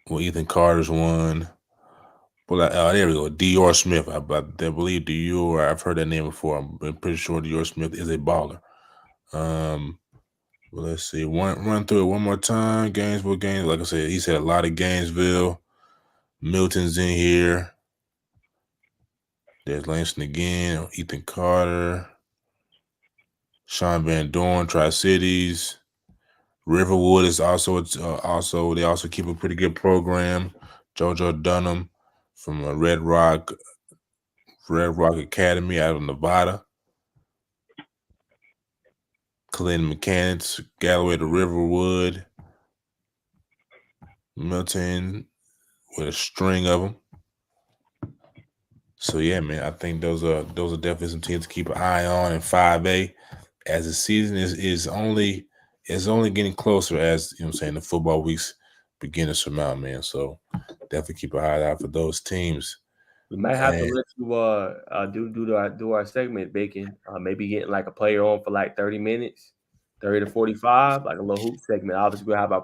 Well, Ethan Carter's one. Well, there we go. Dior Smith. I believe Dior. I've heard that name before. I'm pretty sure Dior Smith is a baller. Well, let's see. Run through it one more time. Gainesville. Like I said, he said a lot of Gainesville. Milton's in here. There's Langston again. Ethan Carter. Sean Van Dorn, Tri-Cities. Riverwood is also they also keep a pretty good program. JoJo Dunham from Red Rock Academy out of Nevada. Clinton Mechanics, Galloway to Riverwood. Milton with a string of them. So yeah, man, I think those are definitely some teams to keep an eye on in 5A as the season is only getting closer as you know what I'm saying the football weeks begin to surmount, man. So definitely keep an eye out for those teams. We might have to let you do our segment, Bacon. Maybe getting like a player on for like 30 minutes, 30 to 45, like a little hoop segment. Obviously, we'll have a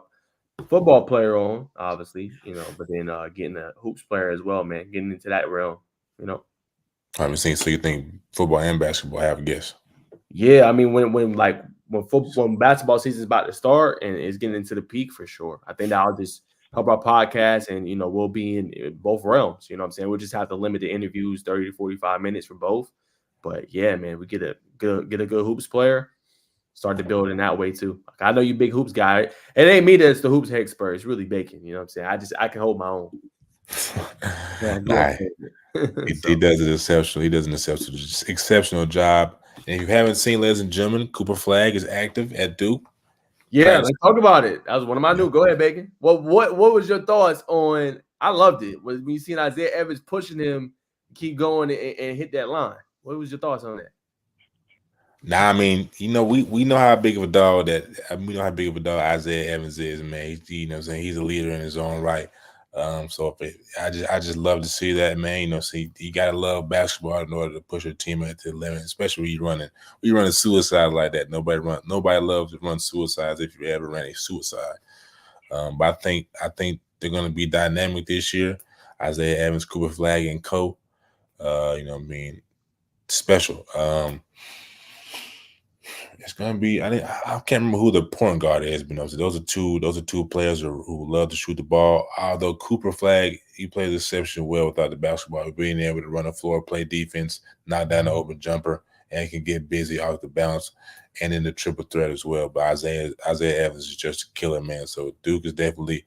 football player on, obviously, you know, but then getting a hoops player as well, man, getting into that realm, you know. I haven't seen. So you think football and basketball have a guess? Yeah, I mean when basketball season is about to start and it's getting into the peak for sure. I think that'll just help our podcast and you know we'll be in both realms. You know what I'm saying? We'll just have to limit the interviews 30 to 45 minutes for both. But yeah, man, we get a good hoops player. Start to build in that way too. Like, I know you big hoops guy. It ain't me that's the hoops expert. It's really Bacon. You know what I'm saying? I can hold my own. He does an exceptional job. And if you haven't seen, ladies and gentlemen, Cooper Flagg is active at Duke. Yeah, let's talk about it. That was one of my new. Go ahead, Bacon. Well, what was your thoughts on? I loved it. When you seen Isaiah Evans pushing him, keep going and hit that line. What was your thoughts on that? Nah, I mean, you know, we know how big of a dog Isaiah Evans is, man. You know what I'm saying? He's a leader in his own right. So I just love to see that, man. You know, see, you gotta love basketball in order to push your team at the limit, especially when you running suicide like that. Nobody loves to run suicides if you ever ran a suicide. But I think they're gonna be dynamic this year. Isaiah Evans, Cooper Flagg, and Co. You know what I mean? Special. It's gonna be. I can't remember who the point guard is, but those are two players who love to shoot the ball. Although Cooper Flagg, he plays exceptionally well without the basketball, being able to run the floor, play defense, knock down the open jumper, and can get busy off the bounce and in the triple threat as well. But Isaiah Evans is just a killer, man. So Duke is definitely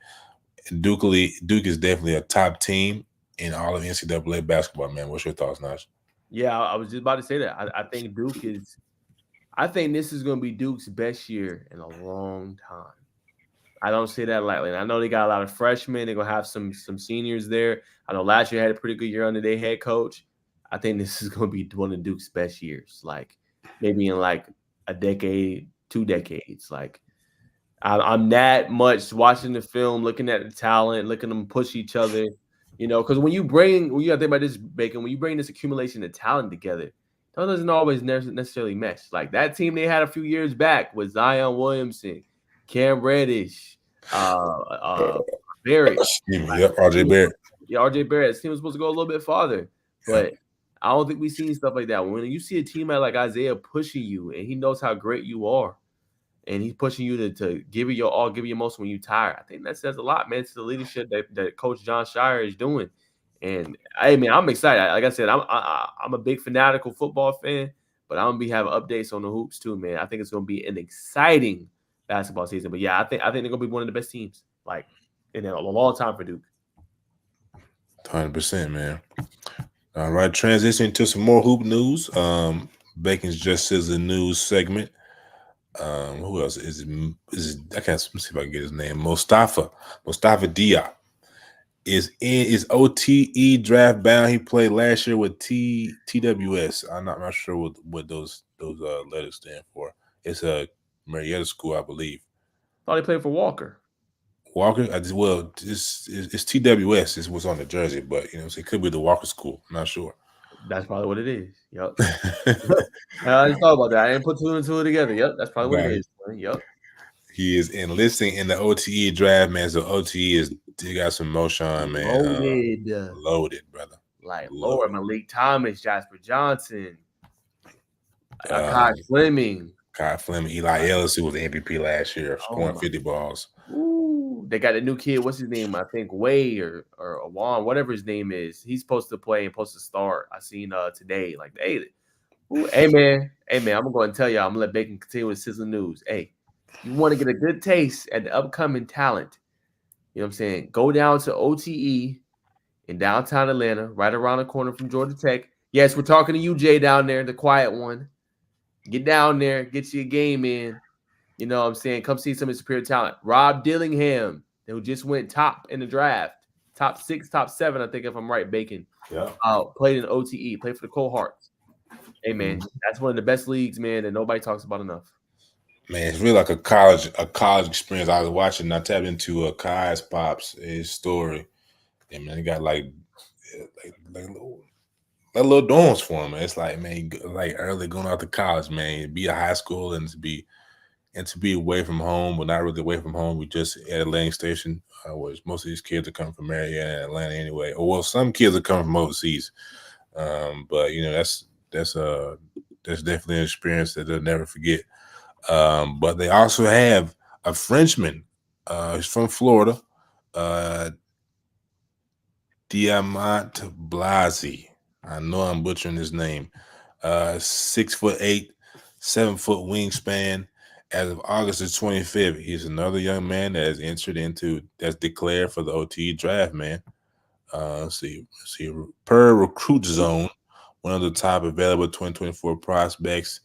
a top team in all of NCAA basketball, man. What's your thoughts, Najeh? Yeah, I was just about to say that. I think Duke is. I think this is going to be Duke's best year in a long time. I don't say that lightly. And I know they got a lot of freshmen. They're going to have some seniors there. I know last year had a pretty good year under their head coach. I think this is going to be one of Duke's best years, like maybe in like a decade, 2 decades. Like I'm that much watching the film, looking at the talent, looking at them push each other, you know, because when you got to think about this, Bacon, when you bring this accumulation of talent together, that doesn't always necessarily mesh. Like that team they had a few years back with Zion Williamson, Cam Reddish, Barrett. RJ Barrett. Yeah, RJ Barrett. This team was supposed to go a little bit farther, but I don't think we've seen stuff like that. When you see a team like Isaiah pushing you, and he knows how great you are, and he's pushing you to give you your all, give you your most when you tired. I think that says a lot, man, to the leadership that Coach John Shire is doing. And I mean, I'm excited. Like I said, I'm a big fanatical football fan, But I'm gonna be having updates on the hoops too, man. I think it's gonna be an exciting basketball season. But yeah, I think they're gonna be one of the best teams, like in a long time for Duke. 100%, man. All right, transitioning to some more hoop news. Bacon's Just Sizzling news segment. Who else is it? I can't see if I can get his name. Moustapha Diop is OTE draft bound. He played last year with TWS. I'm not sure what those letters stand for. It's a Marietta school, I believe. Thought he played for Walker. Walker, it's TWS is what's on the jersey, but it could be the Walker school. I'm not sure. That's probably what it is. Yep. I just thought about that. I didn't put two and two together. Yep, that's probably what it is. Yep. He is enlisting in the OTE draft, man. So OTE they got some Moshawn, man. Loaded, brother. Like Lord, Malik Thomas, Jasper Johnson, Kai Fleming, Eli Ellis, who was the MVP last year, scoring 50 balls. Ooh, they got a new kid. What's his name? I think Way or Awan, whatever his name is. He's supposed to play and supposed to start. I seen today. Like, hey man, I'm gonna go and tell y'all. I'm gonna let Bacon continue with sizzling news. Hey, you want to get a good taste at the upcoming talent? You know what I'm saying? Go down to OTE in downtown Atlanta, right around the corner from Georgia Tech. Yes, we're talking to you, Jay, down there, the quiet one. Get down there, get you a game in. You know what I'm saying? Come see some of the superior talent. Rob Dillingham, who just went top in the draft. Top 6, top 7, I think, if I'm right, Bacon. Yeah. Played in OTE, played for the Cold Hearts. Hey, man, that's one of the best leagues, man, that nobody talks about enough. Man, it's really like a college experience. I was watching, I tapped into Kai's Pops, his story. And man, he got like little dorms for him. Man. It's like, man, like early going out to college, man, be a high school and to be away from home, but not really away from home. We just at Atlantic Station, where most of these kids are coming from Marietta and Atlanta anyway. Or well, some kids are coming from overseas. But that's definitely an experience that they'll never forget. But they also have a Frenchman. He's from Florida. Diamant Blasi. I know I'm butchering his name. 6'8", 7-foot wingspan. As of August the 25th, he's another young man that is that's declared for the OTE draft, man. Let's see. Per Recruit Zone, one of the top available 2024 prospects,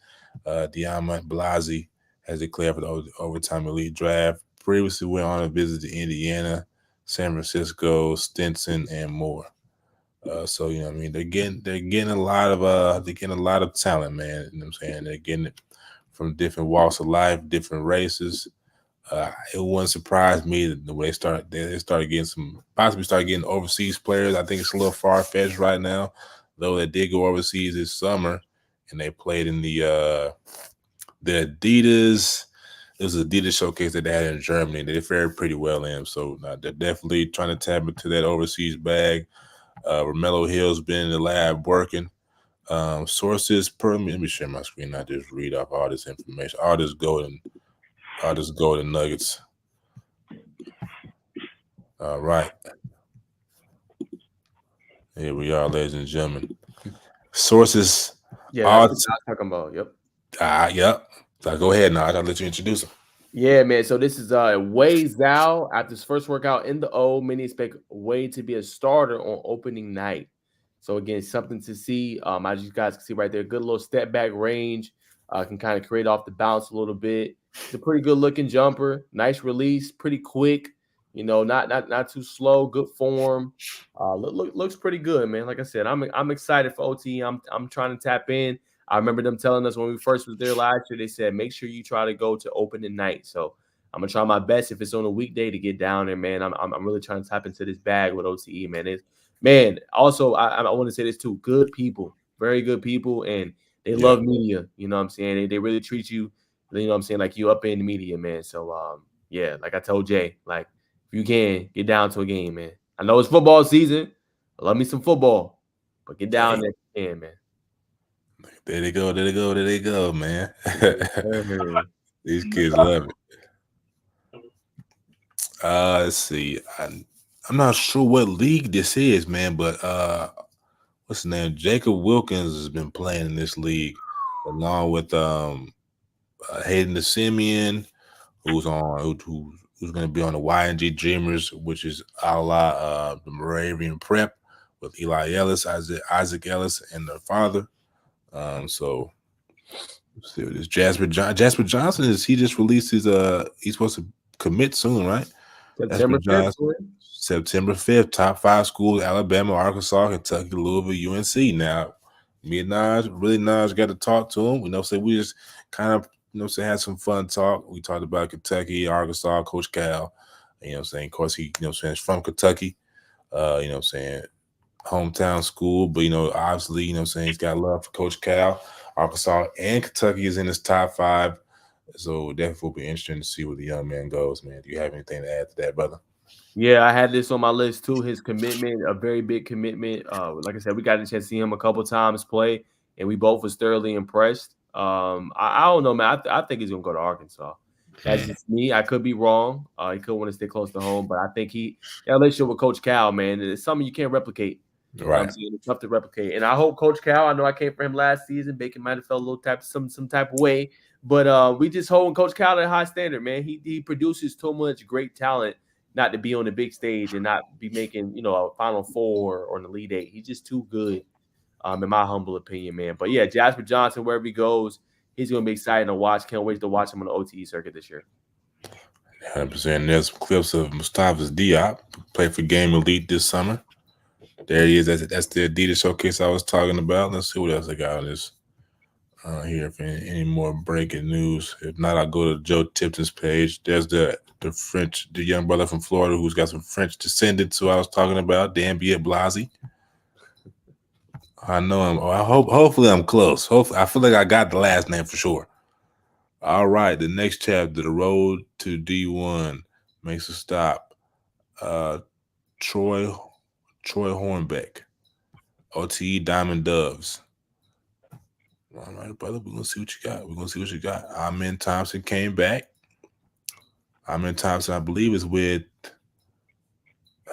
Diamant Blasi has declared for the Overtime Elite Draft. Previously went on a visit to Indiana, San Francisco, Stinson, and more. So I mean, they're getting a lot of talent, man. You know what I'm saying? They're getting it from different walks of life, different races. It wouldn't surprise me that the way they started getting overseas players. I think it's a little far fetched right now, though they did go overseas this summer and they played in the Adidas. It was an Adidas showcase that they had in Germany. They fared pretty well in. So they're definitely trying to tap into that overseas bag. Romello Hill's been in the lab working. Sources let me share my screen. Not just read off all this information, all this golden nuggets. All right. Here we are, ladies and gentlemen. Sources. Yeah, that's what I'm talking about. Yep. Yep. So go ahead now. I'll let you introduce him. Yeah, man. So this is Wei Zhao. After his first workout in the O, many expect Wei to be a starter on opening night. So again, something to see. As you guys can see right there, good little step back range. Can kind of create off the bounce a little bit. It's a pretty good looking jumper. Nice release, pretty quick. Not too slow. Good form. Looks pretty good, man. Like I said, I'm excited for OTE. I'm trying to tap in. I remember them telling us when we first was there last year, they said, make sure you try to go to opening night. So I'm going to try my best if it's on a weekday to get down there, man. I'm really trying to tap into this bag with OTE, man. Also, I want to say this too. Good people, very good people, and they love media. You know what I'm saying? They really treat you, you know what I'm saying, like you up in the media, man. So, like I told Jay, like if you can, get down to a game, man. I know it's football season. I love me some football, but get down there if you can, man. There they go, man. These kids love it. Let's see. I'm not sure what league this is, man, but what's his name? Jacob Wilkins has been playing in this league. along with Hayden the Simeon, who's going to be on the YNG Dreamers, which is a la the Moravian Prep with Eli Ellis, Isaac Ellis, and their father. So let's see what this Jasper Johnson is. He just released his he's supposed to commit soon, right? September 5th. September 5th, top 5 schools: Alabama, Arkansas, Kentucky, Louisville, UNC. Now, me and Naj got to talk to him. We just kind of had some fun talk. We talked about Kentucky, Arkansas, Coach Cal. Of course he he's from Kentucky. Hometown school, but obviously, he's got love for Coach Cal. Arkansas and Kentucky is in his top 5. So definitely will be interesting to see where the young man goes, man. Do you have anything to add to that, brother? Yeah, I had this on my list too. His commitment, a very big commitment. Like I said, we got a chance to see him a couple times play, and we both was thoroughly impressed. I don't know, man. I think he's gonna go to Arkansas. That's just me. I could be wrong. He could want to stay close to home, but I think that relationship with Coach Cal, man, it's something you can't replicate. Right. It's tough to replicate. And I hope Coach Cal, I know I came for him last season. Bacon might have felt a little some type of way. But we just holding Coach Cal at a high standard, man. He produces too much great talent not to be on the big stage and not be making, a Final Four or an Elite Eight. He's just too good, in my humble opinion, man. But yeah, Jasper Johnson, wherever he goes, he's going to be exciting to watch. Can't wait to watch him on the OTE circuit this year. 100%. There's some clips of Moustapha's Diop, played for Game Elite this summer. There he is. That's the Adidas showcase I was talking about. Let's see what else I got on this here for any more breaking news. If not, I'll go to Joe Tipton's page. There's the young brother from Florida who's got some French descendants who I was talking about, Dambiet Blasi. I know him. Hopefully I'm close. Hopefully, I feel like I got the last name for sure. All right, the next chapter, the road to D1 makes a stop. Troy Hornbeck, OTE Diamond Doves. All right, brother, we're gonna see what you got. Amen Thompson came back. Amen Thompson, I believe, is with.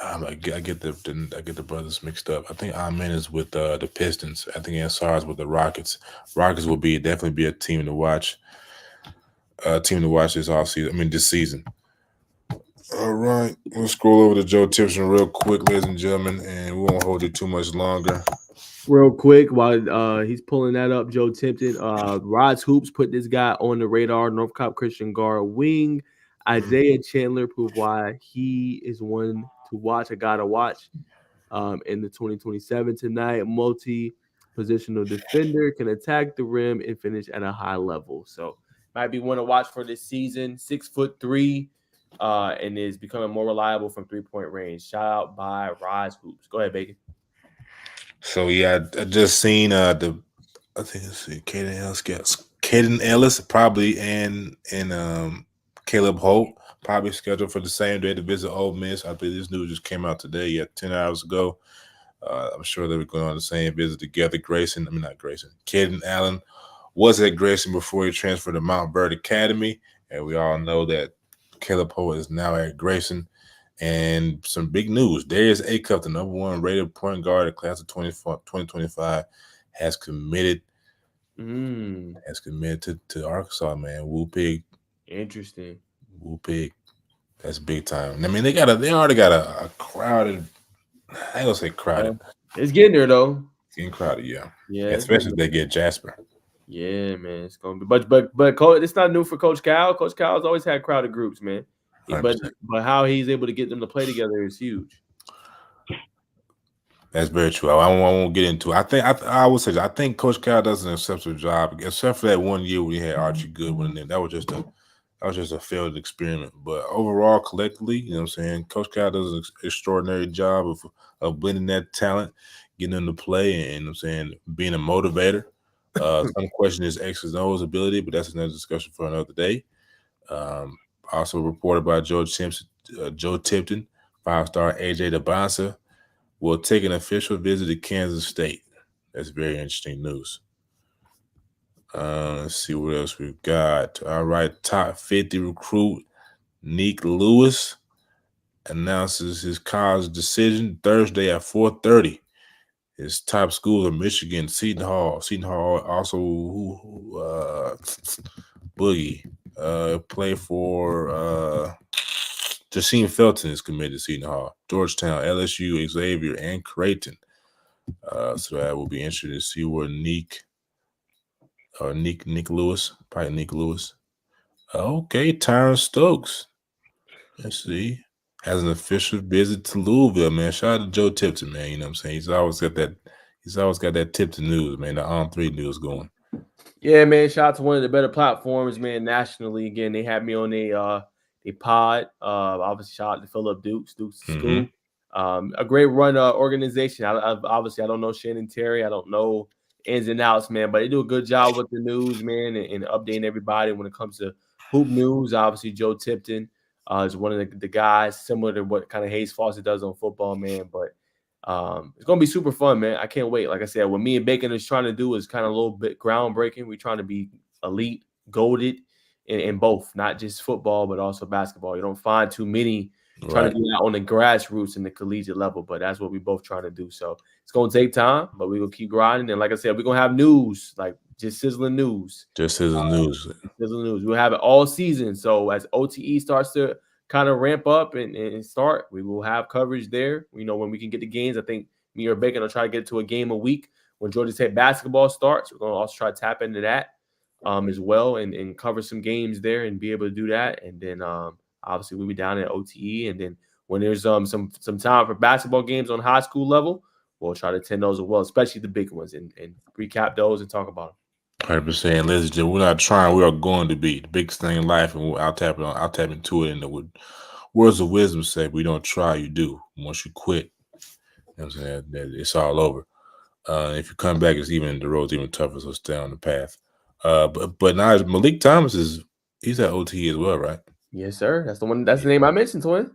I get the brothers mixed up. I think Amen is with the Pistons. I think Ansar is with the Rockets. Rockets will definitely be a team to watch. This offseason. This season. All right, we'll scroll over to Joe Tipton real quick, ladies and gentlemen, and we won't hold it too much longer. Real quick, while he's pulling that up, Joe Tipton, Rod's Hoops put this guy on the radar. North Cop Christian guard wing Isaiah Chandler proved why he is one to watch. I gotta watch in the 2027 tonight. Multi-positional defender, can attack the rim and finish at a high level. So might be one to watch for this season. 6'3", and is becoming more reliable from 3-point range. Shout out by Rod's Hoops. Go ahead, Bacon. So yeah, I just seen Caden Ellis probably and Caleb Holt probably scheduled for the same day to visit Ole Miss. I believe this news just came out today, 10 hours ago. I'm sure they were going on the same visit together. Caden Allen was at Grayson before he transferred to Mount Bird Academy, and we all know that Caleb Holt is now at Grayson. And some big news. Darius Acuff, the number 1 rated point guard of class of 2025, has committed. Has committed to Arkansas, man. Woo Pig. Interesting. Woo Pig. That's big time. They already got a crowded. I ain't gonna say crowded. It's getting there though. It's getting crowded, yeah. Yeah. Especially if they get Jasper. Yeah, man. It's gonna be but it's not new for Coach Cal. Coach Cal's always had crowded groups, man. But how he's able to get them to play together is huge. That's very true. I won't get into it. I would say I think Coach Cal does an exceptional job, except for that one year we had Archie Goodwin, and that was just a failed experiment. But overall, collectively, Coach Cal does an extraordinary job of blending that talent, getting them to play, and being a motivator. Some question his X's and O's ability, but that's another discussion for another day. Also reported by Joe Tipton, 5-star AJ DeBonsa will take an official visit to Kansas State. That's very interesting news. Let's see what else we've got. All right, top 50 recruit Nick Lewis announces his college decision Thursday at 4:30. His top schools are Michigan, Seton Hall. Seton Hall also Boogie play for Jasheen Felton is committed to Seton Hall, Georgetown, LSU, Xavier, and Creighton. So that will be interesting to see where Nick Lewis, probably Nick Lewis. Okay, Tyron Stokes. Let's see. Has an official visit to Louisville, man. Shout out to Joe Tipton, man. You know what I'm saying? He's always got that Tipton news, man. The On 3 news going. Yeah, man. Shout out to one of the better platforms, man, nationally. Again, they had me on a pod. Obviously, shout out to Philip Dukes School. A great run organization. Obviously, I don't know Shannon Terry. I don't know ins and outs, man, but they do a good job with the news, man, and updating everybody when it comes to hoop news. Obviously, Joe Tipton is one of the guys similar to what kind of Hayes Fawcett does on football, man. But it's gonna be super fun, man. I can't wait. Like I said, what me and Bacon is trying to do is kind of a little bit groundbreaking. We're trying to be elite, goated in both, not just football, but also basketball. You don't find too many trying to do that on the grassroots and the collegiate level, but that's what we both trying to do. So it's gonna take time, but we're gonna keep grinding. And like I said, we're gonna have news, like just sizzling news. Sizzling news. We'll have it all season. So as OTE starts to kind of ramp up and start, we will have coverage there. You know, when we can get the games, I think me or Bacon will try to get to a game a week. When Georgia Tech basketball starts, we're going to also try to tap into that as well and cover some games there and be able to do that. And then obviously we'll be down at OTE. And then when there's some time for basketball games on high school level, we'll try to attend those as well, especially the big ones and recap those and talk about them. 100%. Ladies and gentlemen, we're not trying. We are going to be the biggest thing in life, and I'll tap into it. And the words of wisdom say, "We don't try, you do." Once you quit, you know what I'm saying, it's all over. If you come back, the road's even tougher. So stay on the path. But now Malik Thomas he's at OT as well, right? Yes, sir. That's the one. That's the name I mentioned, Twin.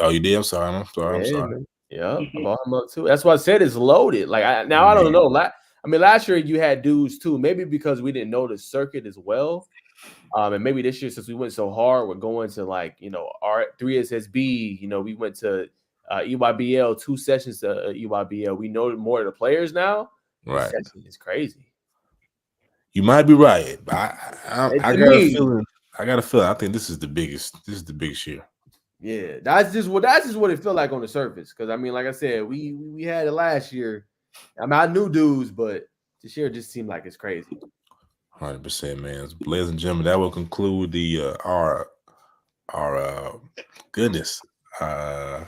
Oh, you did? I'm sorry. I'm sorry. Man. Yeah, I bought him up too. That's why I said it's loaded. Like I don't know. Last year you had dudes too. Maybe because we didn't know the circuit as well. And maybe this year, since we went so hard, we're going to our 3SSB. We went to EYBL, 2 sessions to EYBL. We know more of the players now. Right. This session is crazy. You might be right, but I got a feeling. I think this is the biggest. This is the biggest year. Yeah, that's just what it felt like on the surface. Because like I said, we had it last year. I knew dudes, but this year just seemed like it's crazy. 100%, man. Ladies and gentlemen, that will conclude the our goodness. The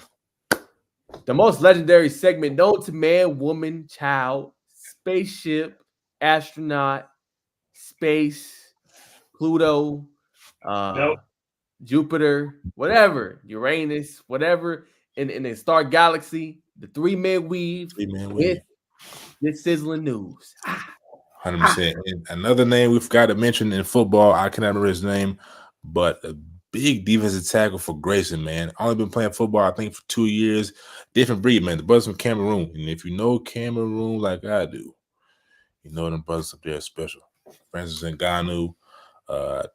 most legendary segment known to man, woman, child, spaceship, astronaut, space, Pluto, Jupiter, whatever, Uranus, whatever, in the star galaxy, the 3-man weave. With this sizzling news. 100%. Another name we forgot to mention in football, I cannot remember his name, but a big defensive tackle for Grayson, man. Only been playing football, I think, for 2 years. Different breed, man. The brothers from Cameroon. And if you know Cameroon like I do, you know them brothers up there are special. Francis Ngannou,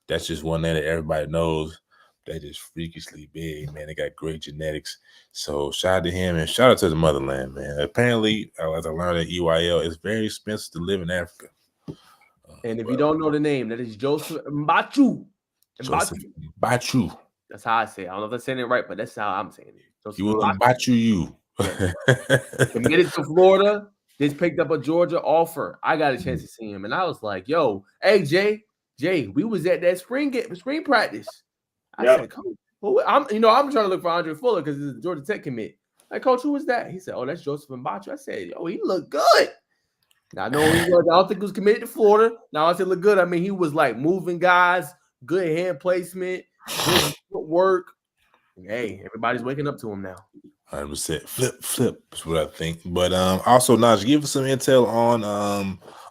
that's just one name that everybody knows. They just freakishly big, man. They got great genetics. So shout out to him and shout out to the motherland, man. Apparently, as I learned at EYL, it's very expensive to live in Africa. And if you don't know the name, that is Joseph Mbachu. Mbachu. That's how I say it. I don't know if I'm saying it right, but that's how I'm saying it. You will Mbachu you. Committed to Florida. Just picked up a Georgia offer. I got a chance to see him, and I was like, "Yo, hey Jay, we was at that spring practice." I said, "Coach, I'm trying to look for Andre Fuller because it's a Georgia Tech commit." Like, "Coach, who was that?" He said, "Oh, that's Joseph Mbachu." I said, "Yo, he looked good." Now, I know he was. I don't think he was committed to Florida. Now, I said look good. I mean, he was like moving guys, good hand placement, good footwork. Hey, everybody's waking up to him now. 100%. Flip is what I think. But also, Najeh, give us some intel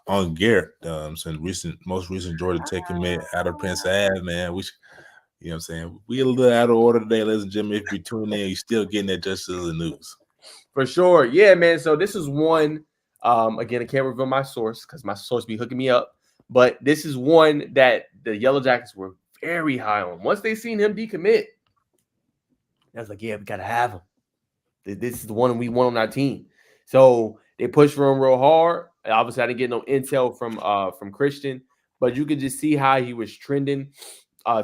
on Garrett, some most recent Georgia Tech commit out of Prince Ave, man. You know what I'm saying? We a little out of order today, ladies and gentlemen. If you tune in, you're still getting that just as the news. For sure. Yeah, man. So this is one, again, I can't reveal my source because my source be hooking me up. But this is one that the Yellow Jackets were very high on. Once they seen him decommit, I was like, yeah, we got to have him. This is the one we want on our team. So They pushed for him real hard. Obviously, I didn't get no intel from Christian, but you could just see how he was trending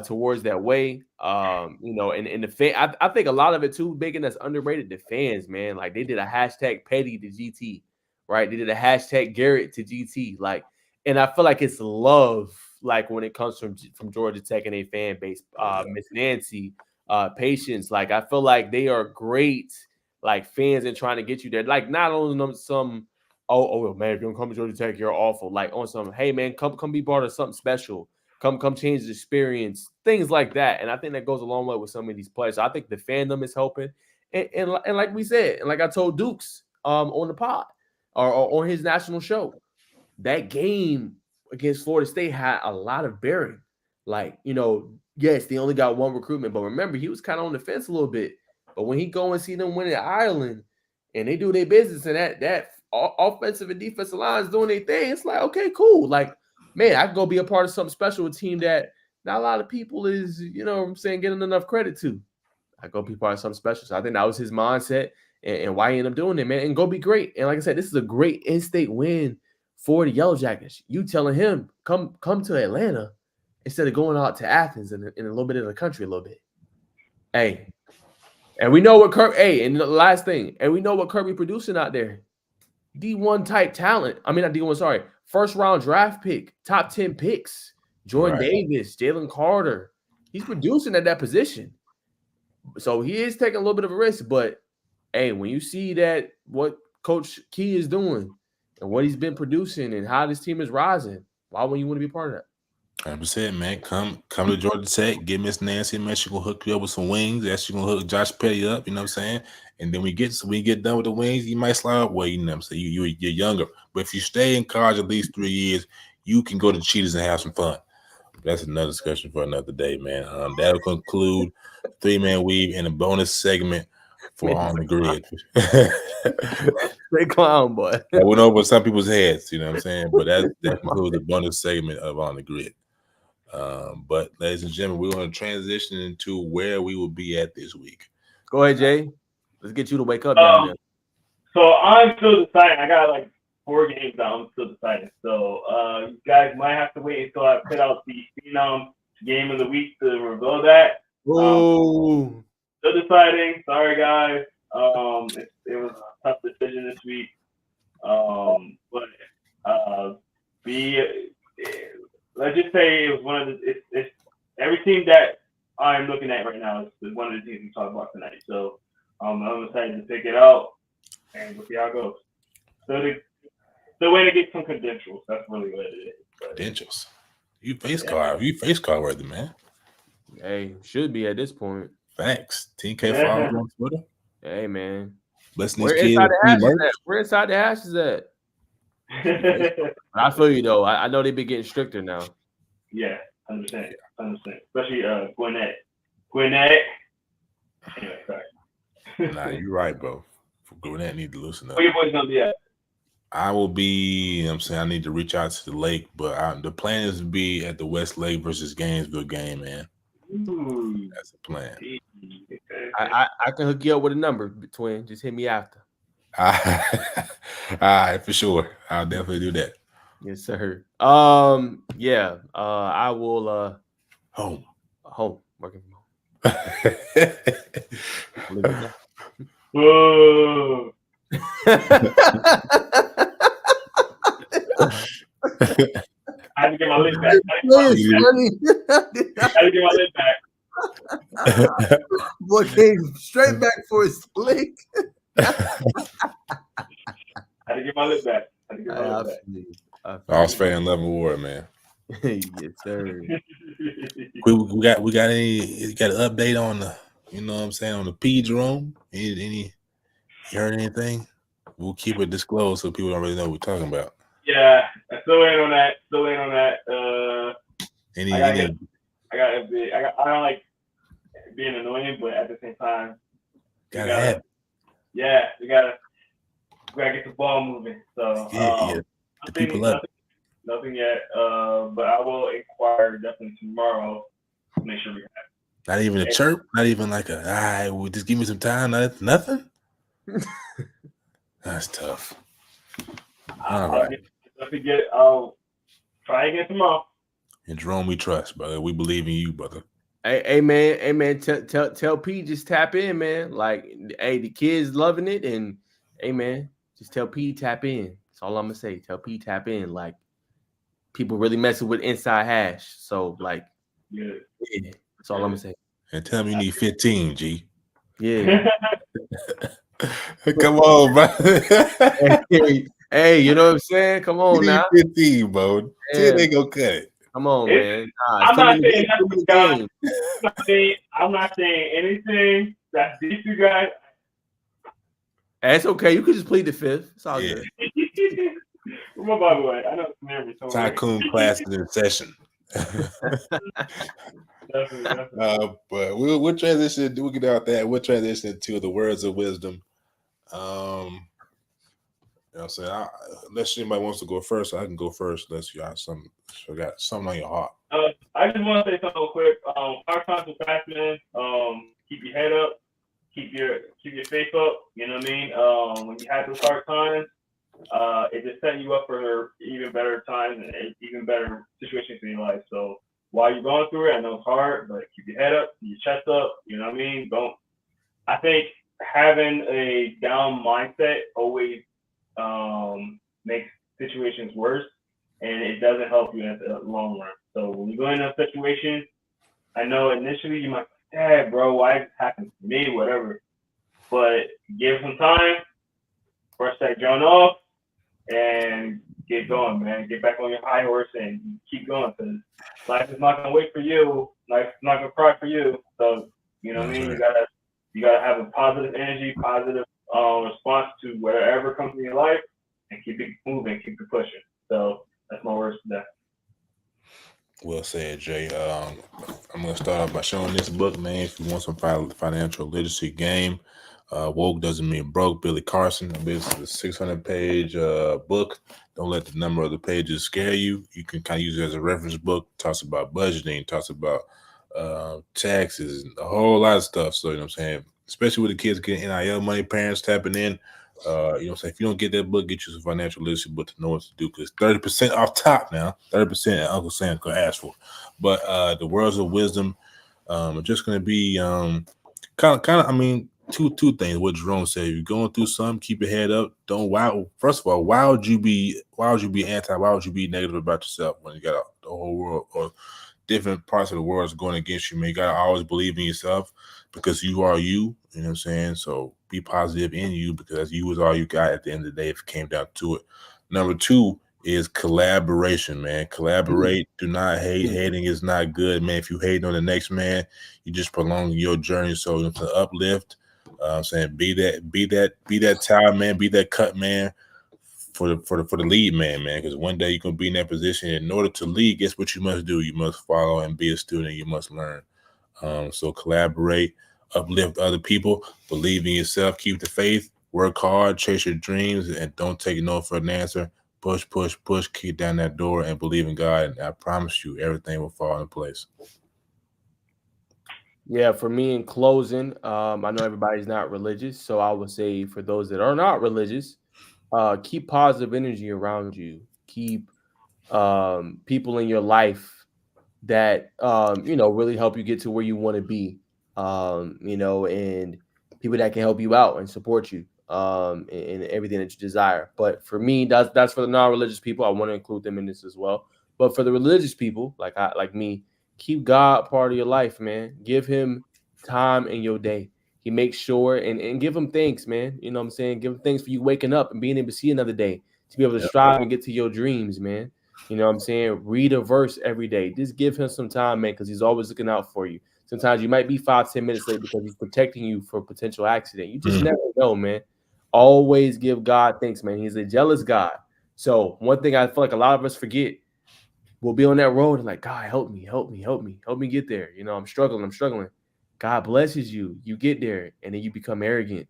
towards that way. And the fan, I think a lot of it too, big and that's underrated. The fans, man, like they did a hashtag Petty to GT, right? They did a hashtag Garrett to GT, like, and I feel like it's love, like when it comes from Georgia Tech and a fan base. Miss Nancy, Patience, like I feel like they are great, like fans and trying to get you there. Like not on some, oh man, if you don't come to Georgia Tech, you're awful. Like on some, hey man, come be part of something special. Come change the experience, things like that. And I think that goes a long way with some of these players. So I think the fandom is helping. And like we said, and like I told Dukes on the pod or on his national show, that game against Florida State had a lot of bearing. Like, yes, they only got one recruitment, but remember, he was kind of on the fence a little bit. But when he go and see them win at Ireland and they do their business and that offensive and defensive lines doing their thing, it's like, okay, cool. Like, man, I can go be a part of something special, a team that not a lot of people is, getting enough credit to. I go be part of something special. So I think that was his mindset and why he ended up doing it, man. And go be great. And like I said, this is a great in-state win for the Yellow Jackets. You telling him, come to Atlanta instead of going out to Athens and in a little bit of the country a little bit. Hey, and we know what Kirby, and the last thing, and we know what Kirby producing out there. D1 type talent. I mean, not D1, sorry. First round draft pick, top 10 picks. Jordan Davis, Jalen Carter. He's producing at that position. So he is taking a little bit of a risk, but hey, when you see that what Coach Key is doing and what he's been producing and how this team is rising, why wouldn't you want to be a part of that? 100%, man. Come to Georgia Tech, get Miss Nancy, man. She's gonna hook you up with some wings. That's gonna hook Josh Petty up, you know what I'm saying? And then we get done with the wings, you might slide up. Well, you know what I'm saying? You're younger. But if you stay in college at least 3 years, you can go to Cheetahs and have some fun. That's another discussion for another day, man. That'll conclude 3-Man Weave and a bonus segment for On the Grid. They clown, boy. I went over some people's heads, you know what I'm saying? But that concludes the bonus segment of On the Grid. But ladies and gentlemen, we're going to transition into where we will be at this week. Go ahead, Jay. Let's get you to wake up down there. So I'm still deciding. I got like 4 games out. I'm still deciding. So you guys might have to wait until I put out the Phenom game of the week to reveal that. Ooh. Still deciding. Sorry, guys. It was a tough decision this week. Let's just say it was one of the. It's every team that I'm looking at right now is one of the teams we talked about tonight. So I'm excited to pick it out and we'll see how it goes. So way to get some credentials. That's really what it is. Credentials. You face card worthy, man. Hey, should be at this point. Thanks. TK followers on Twitter. Hey, man. Listen, Where inside the hashes at? I feel you though. I know they've been getting stricter now. Yeah, 100%. Especially Gwinnett. Anyway, sorry. Nah, you're right, bro. Gwinnett need to loosen up. Where your boys gonna be at? I will be. You know what I'm saying, I need to reach out to the lake, but the plan is to be at the West Lake versus Gainesville game, man. Ooh. That's the plan. Okay. I can hook you up with a number, twin. Just hit me after. All right, for sure. I'll definitely do that. Yes, sir. Yeah. I will. Home working from home. Whoa. I had to get my lid back. Boy came straight back for his lick. I had to get my lid back. All's fair in love and war, man. Yes, sir. We got an update on the, you know what I'm saying, on the P Jerome? You heard anything? We'll keep it disclosed so people don't really know what we're talking about. Yeah, I still waiting on that. I don't like being annoying, but at the same time, we gotta get the ball moving. So nothing yet. But I will inquire definitely tomorrow to make sure we have. Not even a chirp, not even like well, just give me some time. Nothing. That's tough. All right. I'll try again tomorrow. And Jerome, we trust, brother. We believe in you, brother. Hey man, tell P just tap in, man. Like, hey, the kids loving it, and hey man, just tell P tap in. That's all I'm gonna say. Tell P tap in. Like, people really messing with inside hash. So like, Yeah. That's all I'm gonna say. And tell me you need 15, G. Yeah. Come on, bro. Hey, you know what I'm saying? Come You on need now. 15, bro. 10 ain't gonna cut it. Come on, man. I'm not saying nothing nothing, guys. I'm not saying anything that's deep, you guys. That's okay. You could just plead the fifth. It's all good. Well, by the way, I know some memory somewhere. Tycoon classes in session. Definitely. But we'll transition. We'll get out that. We'll transition to the words of wisdom. You know what I'm saying? Unless anybody wants to go first, I can go first. Unless you got something on your heart. I just want to say something real quick. Hard times will pass, man. Keep your head up. Keep your faith up. You know what I mean? When you have those hard times, it just setting you up for even better times and even better situations in your life. So while you're going through it, I know it's hard, but keep your head up, keep your chest up. You know what I mean? I think having a down mindset always makes situations worse, and it doesn't help you in the long run. So when you go in a situation, I know initially you might say, "Dad, bro, why this happened to me?" Whatever, but give some time, brush that joint off, and get going, man. Get back on your high horse and keep going, because life is not gonna wait for you. Life's not gonna cry for you. So you know what I mean. Right. You gotta have a positive energy, positive response to whatever comes in your life, and keep it moving, keep it pushing. So that's my words today. Well said, Jay. I'm gonna start off by showing this book, man. If you want some financial literacy game, woke doesn't mean broke. Billy Carson. This is a 600-page book. Don't let the number of the pages scare you. You can kind of use it as a reference book. Talks about budgeting. Talks about taxes, and a whole lot of stuff. So you know what I'm saying. Especially with the kids getting NIL money, parents tapping in. You know what I'm saying? If you don't get that book, get you some financial literacy book to know what to do, because 30% off top now. 30% Uncle Sam could ask for. But the words of wisdom are just going to be kind of. I mean, two things. What Jerome said: if you're going through something, keep your head up. Don't First of all, why would you be anti? Why would you be negative about yourself when you got the whole world or different parts of the world is going against you, man? You got to always believe in yourself, because you are you. You know what I'm saying? So be positive in you, because you is all you got at the end of the day if it came down to it. Number two is collaboration, man. Collaborate. Do not hate. Hating is not good, man. If you hate on the next man, you just prolong your journey. So to uplift, I'm saying be that tire man, be that cut man for the lead man, because one day you're gonna be in that position. In order to lead, guess what you must do? You must follow and be a student. You must learn. So collaborate, uplift other people, believe in yourself, keep the faith, work hard, chase your dreams, and don't take no for an answer. Push, kick down that door, and believe in God. And I promise you, everything will fall in place. Yeah, for me in closing, I know everybody's not religious, so I would say for those that are not religious, keep positive energy around you. Keep people in your life that really help you get to where you want to be. And people that can help you out and support you in everything that you desire. But for me, that's for the non-religious people. I want to include them in this as well. But for the religious people, like me, keep God part of your life, man. Give him time in your day. He makes sure and give him thanks, man. You know what I'm saying? Give him thanks for you waking up and being able to see another day, to be able to strive and get to your dreams, man. You know what I'm saying? Read a verse every day. Just give him some time, man, because he's always looking out for you. Sometimes you might be 5-10 minutes late because he's protecting you for a potential accident. You just never know, man. Always give God thanks, man. He's a jealous God. So one thing I feel like a lot of us forget, we'll be on that road and like, God, help me get there. You know, I'm struggling. God blesses you. You get there, and then you become arrogant,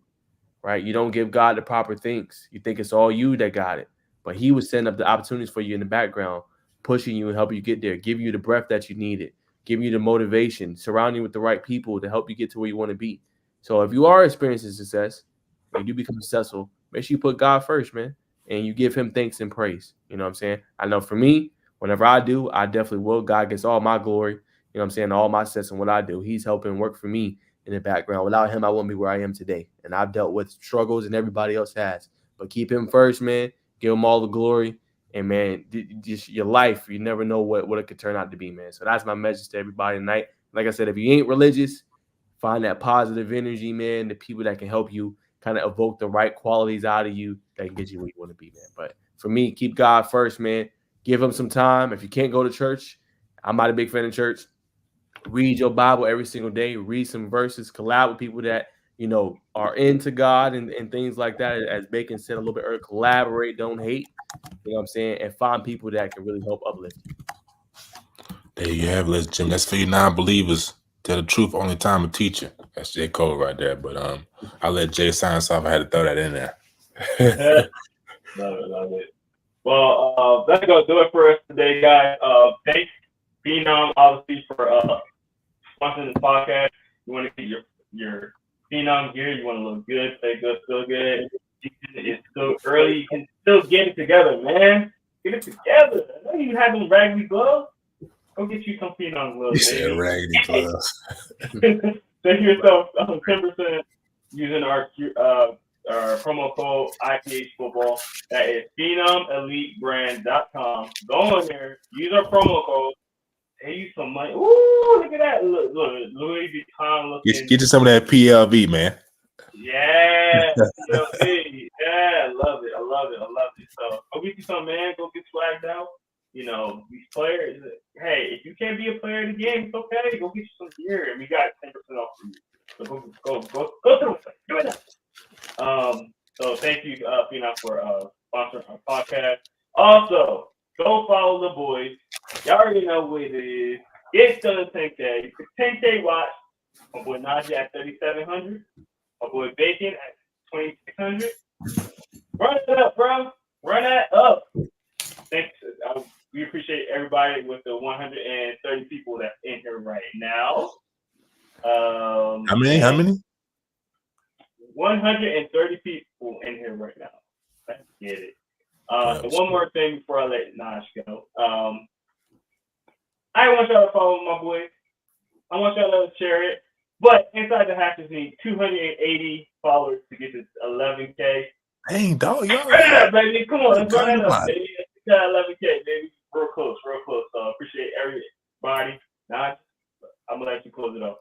right? You don't give God the proper things. You think it's all you that got it. But he was setting up the opportunities for you in the background, pushing you and helping you get there, giving you the breath that you needed, giving you the motivation, surrounding you with the right people to help you get to where you want to be. So if you are experiencing success, and you do become successful, make sure you put God first, man. and you give him thanks and praise. You know what I'm saying? I know for me, whenever I do, I definitely will. God gets all my glory. You know what I'm saying? All my success and what I do. He's helping work for me in the background. Without him, I wouldn't be where I am today. And I've dealt with struggles and everybody else has. But keep him first, man. Give him all the glory. And, man, just your life, you never know what it could turn out to be, man. So that's my message to everybody tonight. Like I said, if you ain't religious, find that positive energy, man, the people that can help you kind of evoke the right qualities out of you that can get you where you want to be, man. But for me, keep God first, man. Give him some time. If you can't go to church, I'm not a big fan of church. Read your Bible every single day. Read some verses. Collab with people that, you know, are into God and things like that. As Bacon said a little bit earlier, collaborate, don't hate. You know what I'm saying? And find people that can really help uplift you. There you have it, ladies and gentlemen. That's for you non-believers. Tell the truth, only time to teach it. That's J. Cole right there. But I'll let Jay sign us off. I had to throw that in there. Love it. Well, that's going to do it for us today, guys. Thanks, Phenom, obviously, for sponsoring the podcast. You want to get your Phenom gear. You want to look good, play good, feel good. It's still early. You can still get it together, man. Get it together. I know you have them raggedy gloves. Go get you some Phenom gloves. You said raggedy gloves. Save yourself 10% using our promo code IPH Football. That is PhenomEliteBrand.com. Go in there, use our promo code, pay you some money. Ooh, look at that! Look, Louis Vuitton looking. Get you some of that PLV, man. Yeah, PLV. Yeah, I love it. So go get you some, man. Go get swagged out. You know, these players, hey, if you can't be a player in the game, it's okay. Go get you some gear, and we got 10% off for you. So go through it. Do it now. So thank you, Phenom, for sponsoring our podcast. Also, go follow the boys. Y'all already know what it is. Get done 10K. 10K watch. My boy Najeh at 3,700. My boy Bacon at 2,600. Run it up, bro. Run that up. Thanks. We appreciate everybody with the 130 people that's in here right now. How many? 130 people in here right now. Let's get it. So one more thing before I let Naj go. I want y'all to follow my boy. I want y'all to share it. But inside the Hackers need 280 followers to get to 11K. Hey, dog, y'all. Run it up, baby. Come on, let's run it up, baby. We got 11K, baby. Real close. So appreciate everybody. Now, I'm gonna let you close it off.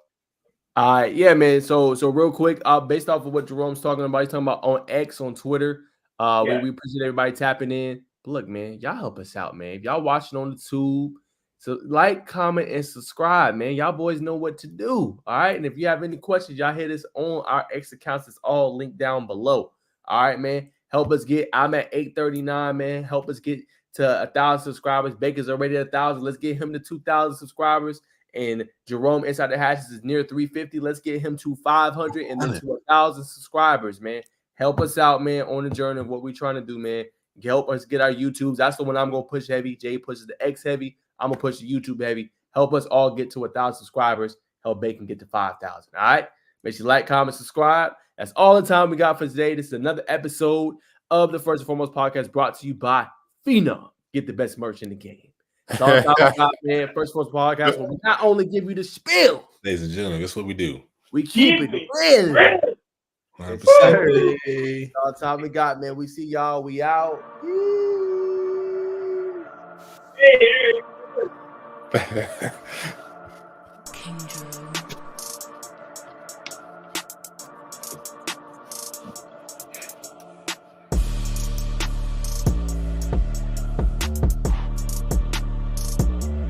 Yeah, man. So real quick, based off of what Jerome's talking about, he's talking about on X, on Twitter. We appreciate everybody tapping in. But look, man, y'all help us out, man. If y'all watching on the tube, so like, comment, and subscribe, man. Y'all boys know what to do. All right. And if you have any questions, y'all hit us on our X accounts. It's all linked down below. All right, man. Help us get. I'm at 839, man. Help us get to 1,000 subscribers. Baker's already at 1,000. Let's get him to 2,000 subscribers. And Jerome inside the hashes is near 350. Let's get him to 500 and then to 1,000 subscribers, man. Help us out, man, on the journey of what we're trying to do, man. Help us get our YouTubes. That's the one I'm going to push heavy. Jay pushes the X heavy. I'm going to push the YouTube heavy. Help us all get to 1,000 subscribers. Help Bacon get to 5,000. All right? Make sure you like, comment, subscribe. That's all the time we got for today. This is another episode of the First and Foremost podcast brought to you by Phenom. Get the best merch in the game. That's all the time we got, man. First and Foremost podcast where we not only give you the spiel. Ladies and gentlemen, guess what we do? We keep it real. 100%. All the time we got, man. We see y'all. We out. Hey.